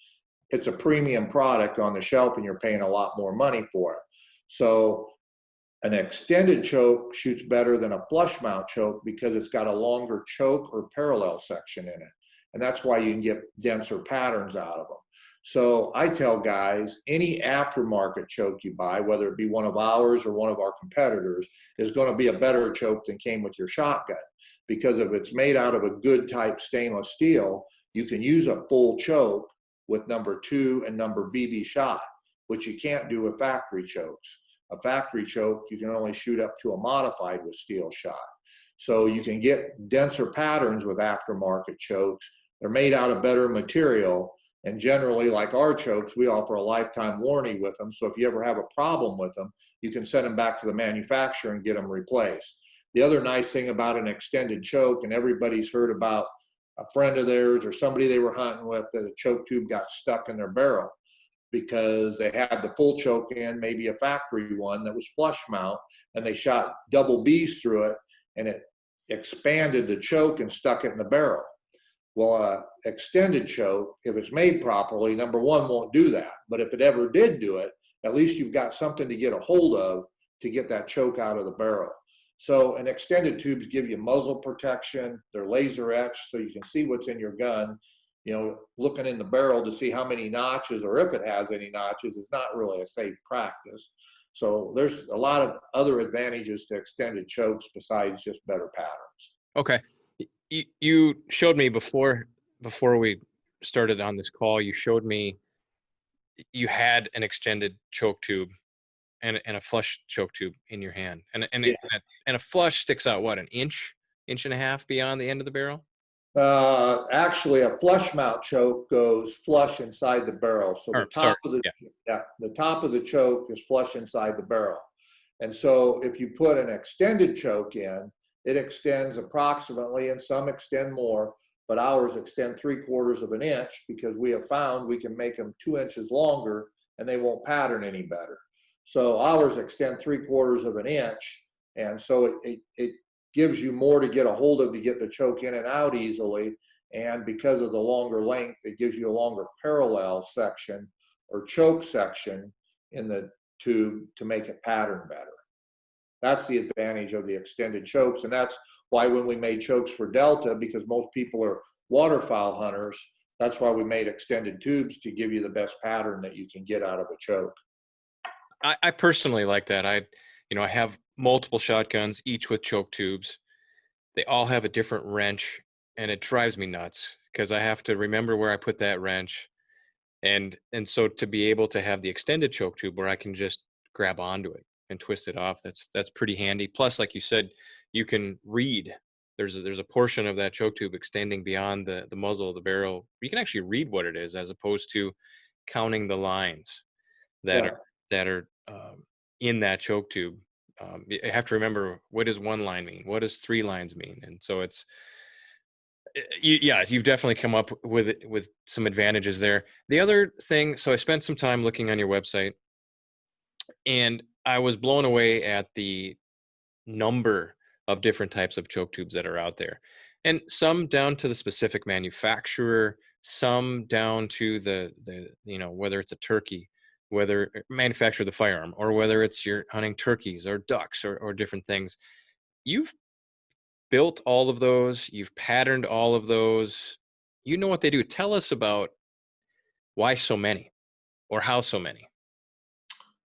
it's a premium product on the shelf and you're paying a lot more money for it. So an extended choke shoots better than a flush mount choke because it's got a longer choke or parallel section in it. And that's why you can get denser patterns out of them. So I tell guys, any aftermarket choke you buy, whether it be one of ours or one of our competitors, is going to be a better choke than came with your shotgun. Because if it's made out of a good type stainless steel, you can use a full choke with number 2 and number BB shot, which you can't do with factory chokes. A factory choke, you can only shoot up to a modified with steel shot. So you can get denser patterns with aftermarket chokes. They're made out of better material. And generally, like our chokes, we offer a lifetime warranty with them. So if you ever have a problem with them, you can send them back to the manufacturer and get them replaced. The other nice thing about an extended choke, and everybody's heard about a friend of theirs or somebody they were hunting with that a choke tube got stuck in their barrel because they had the full choke in, maybe a factory one that was flush mount, and they shot double B's through it, and it expanded the choke and stuck it in the barrel. Well, extended choke, if it's made properly, number one, won't do that. But if it ever did do it, at least you've got something to get a hold of to get that choke out of the barrel. So, and extended tubes give you muzzle protection. They're laser etched, so you can see what's in your gun. You know, looking in the barrel to see how many notches or if it has any notches is not really a safe practice. So there's a lot of other advantages to extended chokes besides just better patterns. Okay. You showed me before we started on this call, you showed me you had an extended choke tube and a flush choke tube in your hand. And a flush sticks out, what, an inch and a half beyond the end of the barrel? Actually, a flush mount choke goes flush inside the barrel. So the top of the top of the choke is flush inside the barrel. And so if you put an extended choke in, it extends approximately, and some extend more, but ours extend 3/4 of an inch because we have found we can make them 2 inches longer and they won't pattern any better. So ours extend 3/4 of an inch, and so it gives you more to get a hold of to get the choke in and out easily. And because of the longer length, it gives you a longer parallel section or choke section in the tube to make it pattern better. That's the advantage of the extended chokes. And that's why when we made chokes for Delta, because most people are waterfowl hunters, that's why we made extended tubes to give you the best pattern that you can get out of a choke. I personally like that. I have multiple shotguns, each with choke tubes. They all have a different wrench, and it drives me nuts because I have to remember where I put that wrench. And so to be able to have the extended choke tube where I can just grab onto it and twist it off, that's pretty handy. Plus, like you said, you can read. There's a portion of that choke tube extending beyond the muzzle of the barrel. You can actually read what it is as opposed to counting the lines that are in that choke tube. You have to remember, what does one line mean? What does 3 lines mean? And so you've definitely come up with some advantages there. The other thing, so I spent some time looking on your website, and I was blown away at the number of different types of choke tubes that are out there, and some down to the specific manufacturer, some down to the whether it's a turkey, whether manufacturer of the firearm, or whether it's you're hunting turkeys or ducks or different things. You've built all of those, you've patterned all of those, you know what they do. Tell us about why so many, or how so many.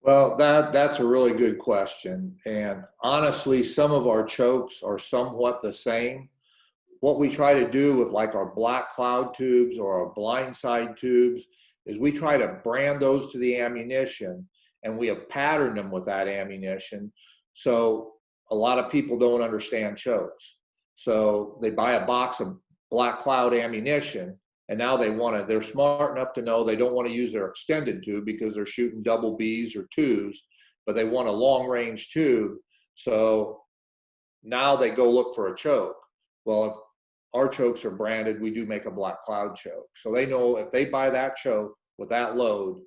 Well, that's a really good question. And honestly, some of our chokes are somewhat the same. What we try to do with like our black cloud tubes or our blindside tubes is we try to brand those to the ammunition, and we have patterned them with that ammunition. So a lot of people don't understand chokes. So they buy a box of black cloud ammunition, and now they're smart enough to know they don't want to use their extended tube because they're shooting double Bs or twos, but they want a long range tube. So now they go look for a choke. Well, if our chokes are branded, we do make a black cloud choke. So they know if they buy that choke with that load,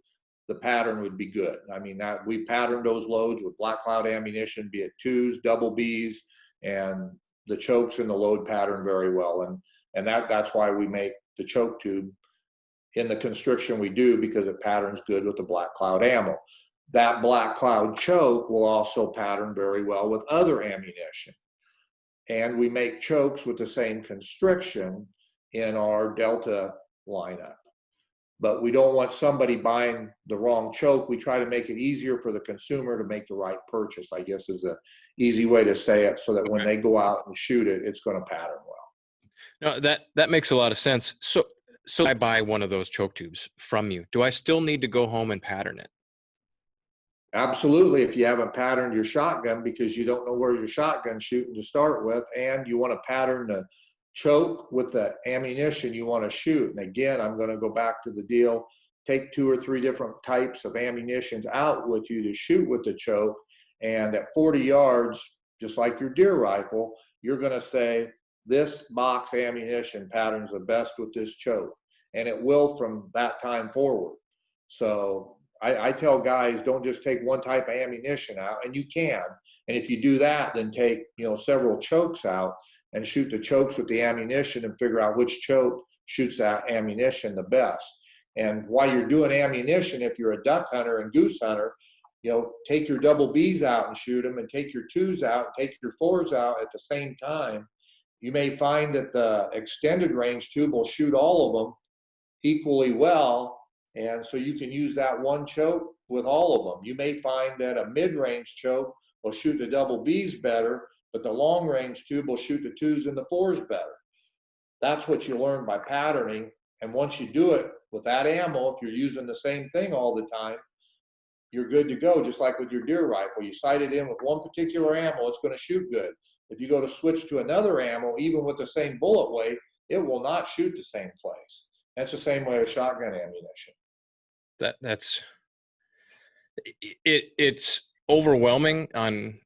the pattern would be good. I mean, that we patterned those loads with black cloud ammunition, be it twos, double Bs, and the chokes and the load pattern very well. And that's why we make the choke tube in the constriction we do, because it patterns good with the black cloud ammo. That black cloud choke will also pattern very well with other ammunition. And we make chokes with the same constriction in our Delta lineup. But we don't want somebody buying the wrong choke. We try to make it easier for the consumer to make the right purchase, I guess is an easy way to say it, so that when they go out and shoot it, it's going to pattern well. No, that makes a lot of sense. So I buy one of those choke tubes from you. Do I still need to go home and pattern it? Absolutely, if you haven't patterned your shotgun because you don't know where your shotgun's shooting to start with, and you want to pattern the choke with the ammunition you want to shoot. And again, I'm going to go back to the deal, take 2 or 3 different types of ammunitions out with you to shoot with the choke, and at 40 yards, just like your deer rifle, you're going to say, this box ammunition patterns the best with this choke, and it will from that time forward. So I tell guys, don't just take one type of ammunition out, and you can. And if you do that, then take several chokes out. and shoot the chokes with the ammunition and figure out which choke shoots that ammunition the best. And while you're doing ammunition, if you're a duck hunter and goose hunter, take your double Bs out and shoot them, and take your 2s out, and take your 4s out at the same time. You may find that the extended range tube will shoot all of them equally well, and so you can use that one choke with all of them. You may find that a mid-range choke will shoot the double Bs better, but the long-range tube will shoot the 2s and the 4s better. That's what you learn by patterning, and once you do it with that ammo, if you're using the same thing all the time, you're good to go. Just like with your deer rifle, you sight it in with one particular ammo, it's going to shoot good. If you go to switch to another ammo, even with the same bullet weight, it will not shoot the same place. That's the same way with shotgun ammunition. It's overwhelming on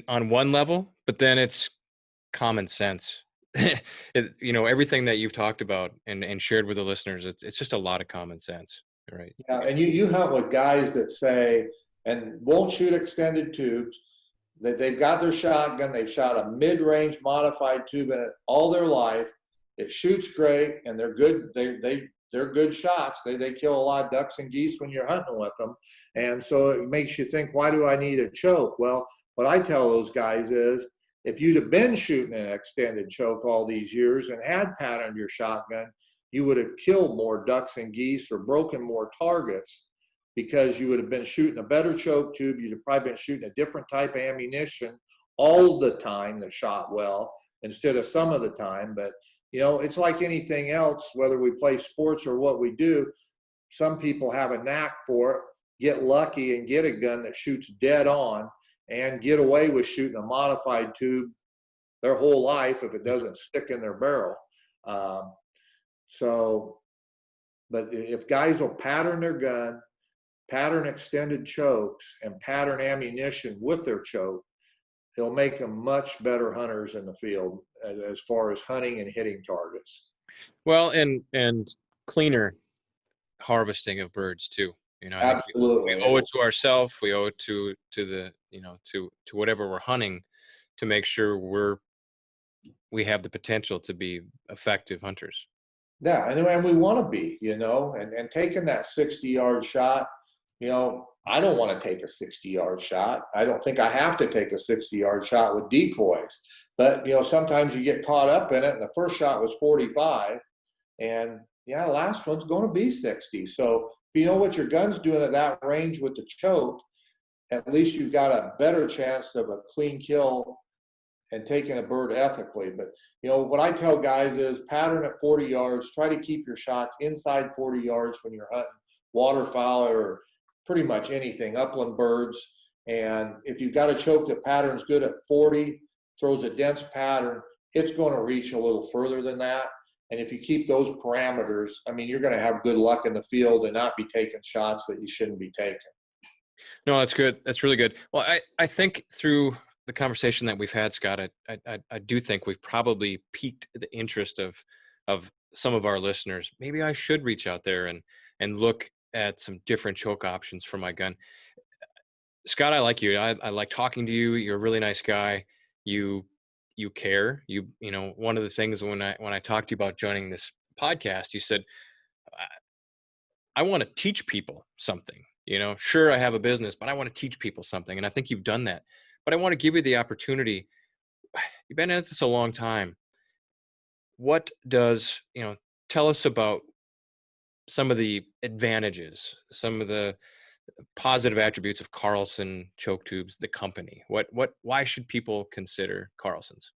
one level, but then it's common sense. Everything that you've talked about and shared with the listeners, it's just a lot of common sense, right? Yeah, and you hunt with guys that say, and won't shoot extended tubes, that they've got their shotgun, they've shot a mid-range modified tube in it all their life. It shoots great, and they're good. They're good shots. They kill a lot of ducks and geese when you're hunting with them. And so it makes you think, why do I need a choke? Well, what I tell those guys is, if you'd have been shooting an extended choke all these years and had patterned your shotgun, you would have killed more ducks and geese or broken more targets, because you would have been shooting a better choke tube. You'd have probably been shooting a different type of ammunition all the time that shot well instead of some of the time. But, it's like anything else, whether we play sports or what we do, some people have a knack for it, get lucky and get a gun that shoots dead on, and get away with shooting a modified tube their whole life if it doesn't stick in their barrel. But if guys will pattern their gun, pattern extended chokes, and pattern ammunition with their choke, it'll make them much better hunters in the field as far as hunting and hitting targets. Well, and cleaner harvesting of birds too. Absolutely. We owe it to ourselves. We owe it to the to whatever we're hunting, to make sure we have the potential to be effective hunters. Yeah, and we want to be, and taking that 60-yard shot, I don't want to take a 60-yard shot. I don't think I have to take a 60-yard shot with decoys. But, sometimes you get caught up in it, and the first shot was 45, and the last one's going to be 60. So if you know what your gun's doing at that range with the choke, at least you've got a better chance of a clean kill and taking a bird ethically. But, what I tell guys is pattern at 40 yards, try to keep your shots inside 40 yards when you're hunting waterfowl or pretty much anything, upland birds. And if you've got a choke that patterns good at 40, throws a dense pattern, it's going to reach a little further than that. And if you keep those parameters, you're going to have good luck in the field and not be taking shots that you shouldn't be taking. No, that's good. That's really good. Well, I think through the conversation that we've had, Scott, I do think we've probably piqued the interest of some of our listeners. Maybe I should reach out there and look at some different choke options for my gun. Scott, I like you. I like talking to you. You're a really nice guy. You care. One of the things when I talked to you about joining this podcast, you said, I want to teach people something. Sure, I have a business, but I want to teach people something. And I think you've done that. But I want to give you the opportunity. You've been at this a long time. What does, tell us about some of the advantages, some of the positive attributes of Carlson choke tubes, the company. Why should people consider Carlson's?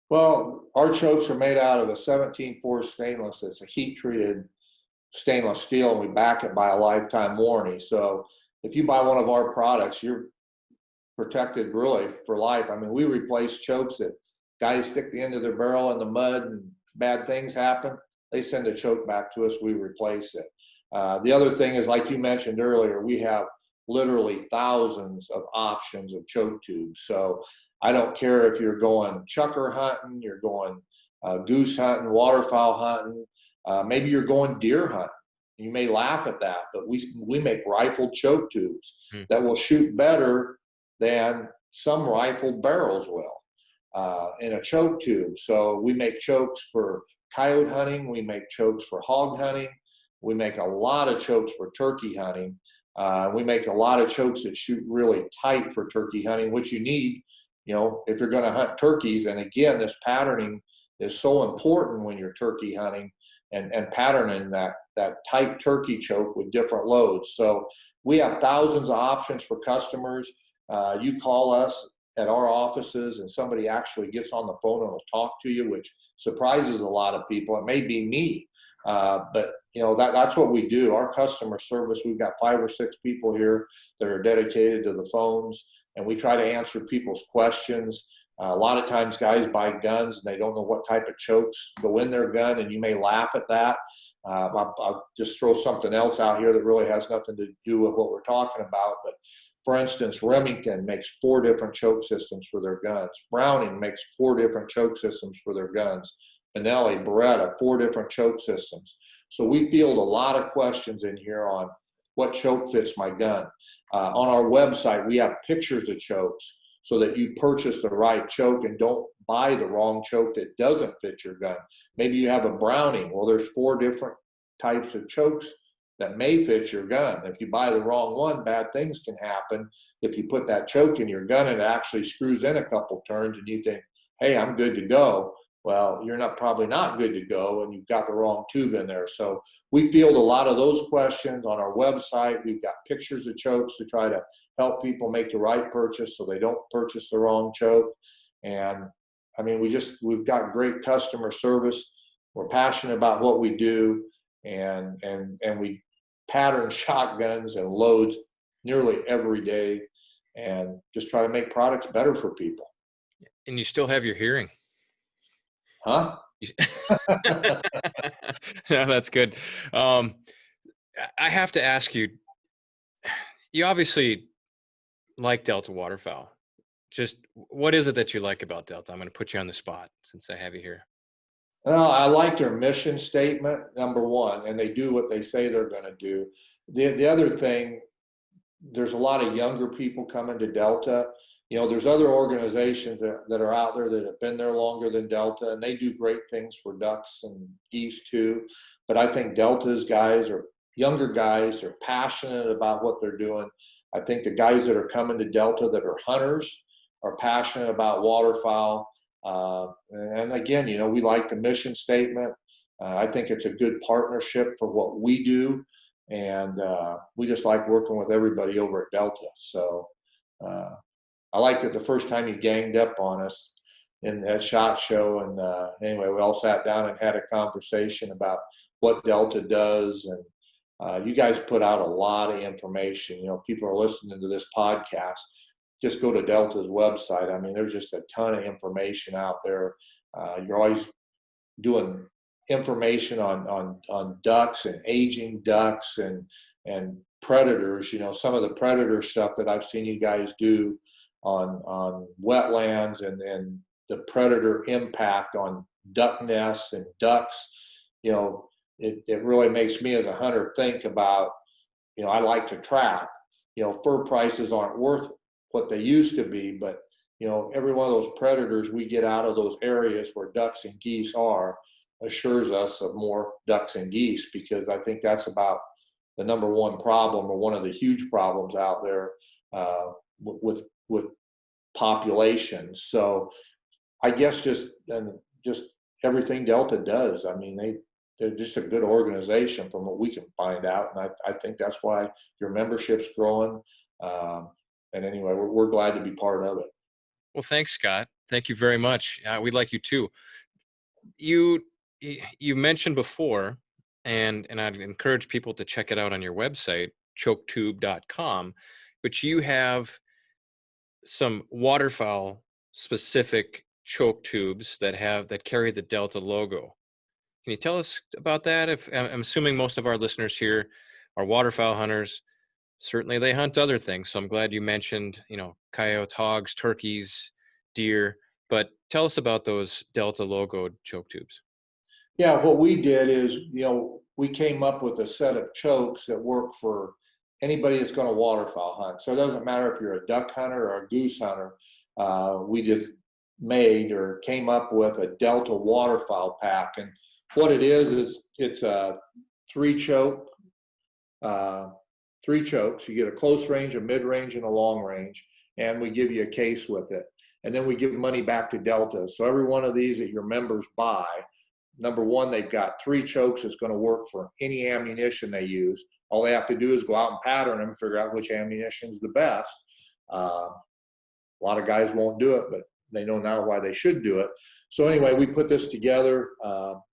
Well, our chokes are made out of a 17-4 stainless. It's a heat-treated stainless steel, and we back it by a lifetime warranty. So if you buy one of our products, you're protected really for life. We replace chokes that guys stick the end of their barrel in the mud and bad things happen. They send a choke back to us, we replace it. The other thing is, like you mentioned earlier, we have literally thousands of options of choke tubes. So I don't care if you're going chucker hunting, you're going goose hunting, waterfowl hunting, maybe you're going deer hunting. You may laugh at that, but we make rifled choke tubes that will shoot better than some rifled barrels will. in a choke tube. So we make chokes for coyote hunting. We make chokes for hog hunting. We make a lot of chokes for turkey hunting. We make a lot of chokes that shoot really tight for turkey hunting, which you need, if you're going to hunt turkeys. And again, this patterning is so important when you're turkey hunting, and patterning that tight turkey choke with different loads. So we have thousands of options for customers. You call us at our offices and somebody actually gets on the phone and will talk to you, which surprises a lot of people. It may be me, but that's what we do. Our customer service, we've got 5 or 6 people here that are dedicated to the phones, and we try to answer people's questions. A lot of times guys buy guns and they don't know what type of chokes go in their gun, and you may laugh at that. I'll just throw something else out here that really has nothing to do with what we're talking about. But for instance, Remington makes 4 different choke systems for their guns. Browning makes 4 different choke systems for their guns. Benelli, Beretta, 4 different choke systems. So we field a lot of questions in here on what choke fits my gun. On our website, we have pictures of chokes so that you purchase the right choke and don't buy the wrong choke that doesn't fit your gun. Maybe you have a Browning. Well, there's 4 different types of chokes that may fit your gun. If you buy the wrong one, bad things can happen. If you put that choke in your gun and it actually screws in a couple turns and you think, hey, I'm good to go. Well, you're probably not good to go, and you've got the wrong tube in there. So we field a lot of those questions on our website. We've got pictures of chokes to try to help people make the right purchase so they don't purchase the wrong choke. And I mean, we've got great customer service. We're passionate about what we do, and we pattern shotguns and loads nearly every day, and just try to make products better for people. And you still have your hearing. Huh? No, that's good. I have to ask you, you obviously like Delta Waterfowl. Just what is it that you like about Delta? I'm going to put you on the spot since I have you here. Well, I like their mission statement, number one, and they do what they say they're going to do. The other thing, there's a lot of younger people coming to Delta. There's other organizations that are out there that have been there longer than Delta, and they do great things for ducks and geese too. But I think Delta's guys are younger guys, are passionate about what they're doing. I think the guys that are coming to Delta that are hunters are passionate about waterfowl. And again, we like the mission statement. I think it's a good partnership for what we do. And we just like working with everybody over at Delta. So I liked it the first time you ganged up on us in that SHOT Show. And anyway, we all sat down and had a conversation about what Delta does. And you guys put out a lot of information. People are listening to this podcast. Just go to Delta's website. I mean, there's just a ton of information out there. You're always doing information on ducks and aging ducks and predators. Some of the predator stuff that I've seen you guys do on wetlands and the predator impact on duck nests and ducks. It really makes me as a hunter think about, I like to trap. Fur prices aren't worth what they used to be, but every one of those predators we get out of those areas where ducks and geese are assures us of more ducks and geese, because I think that's about the number one problem, or one of the huge problems out there with populations. So I guess just everything Delta does, I mean, they're just a good organization from what we can find out, and I think that's why your membership's growing. And anyway, we're glad to be part of it. Well, thanks, Scott. Thank you very much. We like you too. You mentioned before, and I'd encourage people to check it out on your website, choketube.com, but you have some waterfowl specific choke tubes that carry the Delta logo. Can you tell us about that? I'm assuming most of our listeners here are waterfowl hunters. Certainly they hunt other things. So I'm glad you mentioned, coyotes, hogs, turkeys, deer, but tell us about those Delta logoed choke tubes. Yeah, what we did is, we came up with a set of chokes that work for anybody that's going to waterfowl hunt. So it doesn't matter if you're a duck hunter or a goose hunter. We just made or came up with a Delta waterfowl pack. And what it is it's a three chokes. You get a close range, a mid range, and a long range, and we give you a case with it. And then we give money back to Delta. So every one of these that your members buy, number one, they've got three chokes that's going to work for any ammunition they use. All they have to do is go out and pattern them, figure out which ammunition is the best. A lot of guys won't do it, but they know now why they should do it. So anyway, we put this together,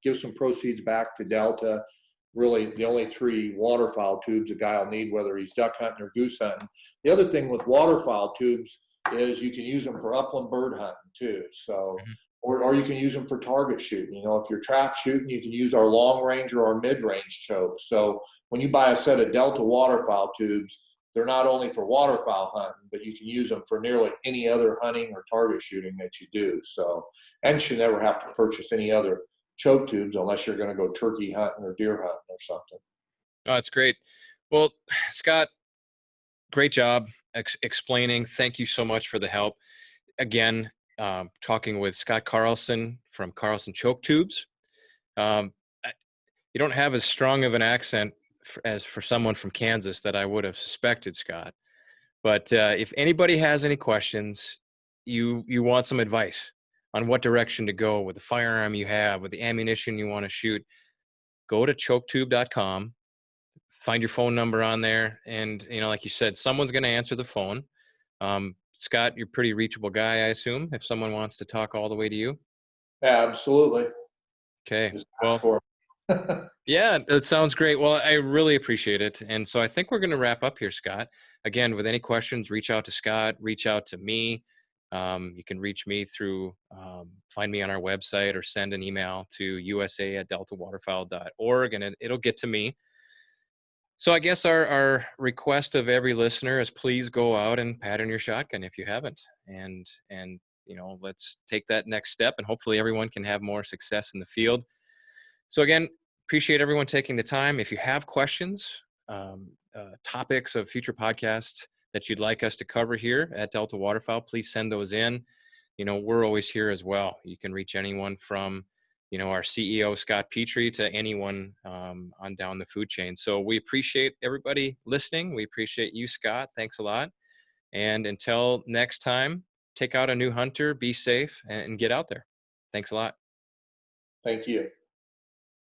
give some proceeds back to Delta. Really, the only three waterfowl tubes a guy will need, whether he's duck hunting or goose hunting. The other thing with waterfowl tubes is you can use them for upland bird hunting too. So, or you can use them for target shooting. You know, if you're trap shooting, you can use our long range or our mid range choke. So when you buy a set of Delta waterfowl tubes, they're not only for waterfowl hunting, but you can use them for nearly any other hunting or target shooting that you do. So, and you should never have to purchase any other choke tubes unless you're going to go turkey hunting or deer hunting or something. Oh, that's great. Well, Scott, great job explaining. Thank you so much for the help. Again, talking with Scott Carlson from Carlson Choke Tubes. You don't have as strong of an accent as for someone from Kansas that I would have suspected, Scott. But if anybody has any questions, you want some advice on what direction to go with the firearm you have, with the ammunition you want to shoot, go to choketube.com, find your phone number on there. And, you know, like you said, someone's going to answer the phone. Scott, you're a pretty reachable guy, I assume, if someone wants to talk all the way to you. Absolutely. Okay. Well, yeah, that sounds great. Well, I really appreciate it. And so I think we're going to wrap up here, Scott. Again, with any questions, reach out to Scott, reach out to me. You can reach me through, find me on our website or send an email to usa@deltawaterfowl.org, and it'll get to me. So I guess our request of every listener is please go out and pattern your shotgun if you haven't. And you know, let's take that next step, and hopefully everyone can have more success in the field. So again, appreciate everyone taking the time. If you have questions, topics of future podcasts that you'd like us to cover here at Delta Waterfowl, please send those in. You know, we're always here as well. You can reach anyone from, you know, our CEO, Scott Petrie, to anyone on down the food chain. So we appreciate everybody listening. We appreciate you, Scott. Thanks a lot. And until next time, take out a new hunter, be safe, and get out there. Thanks a lot. Thank you.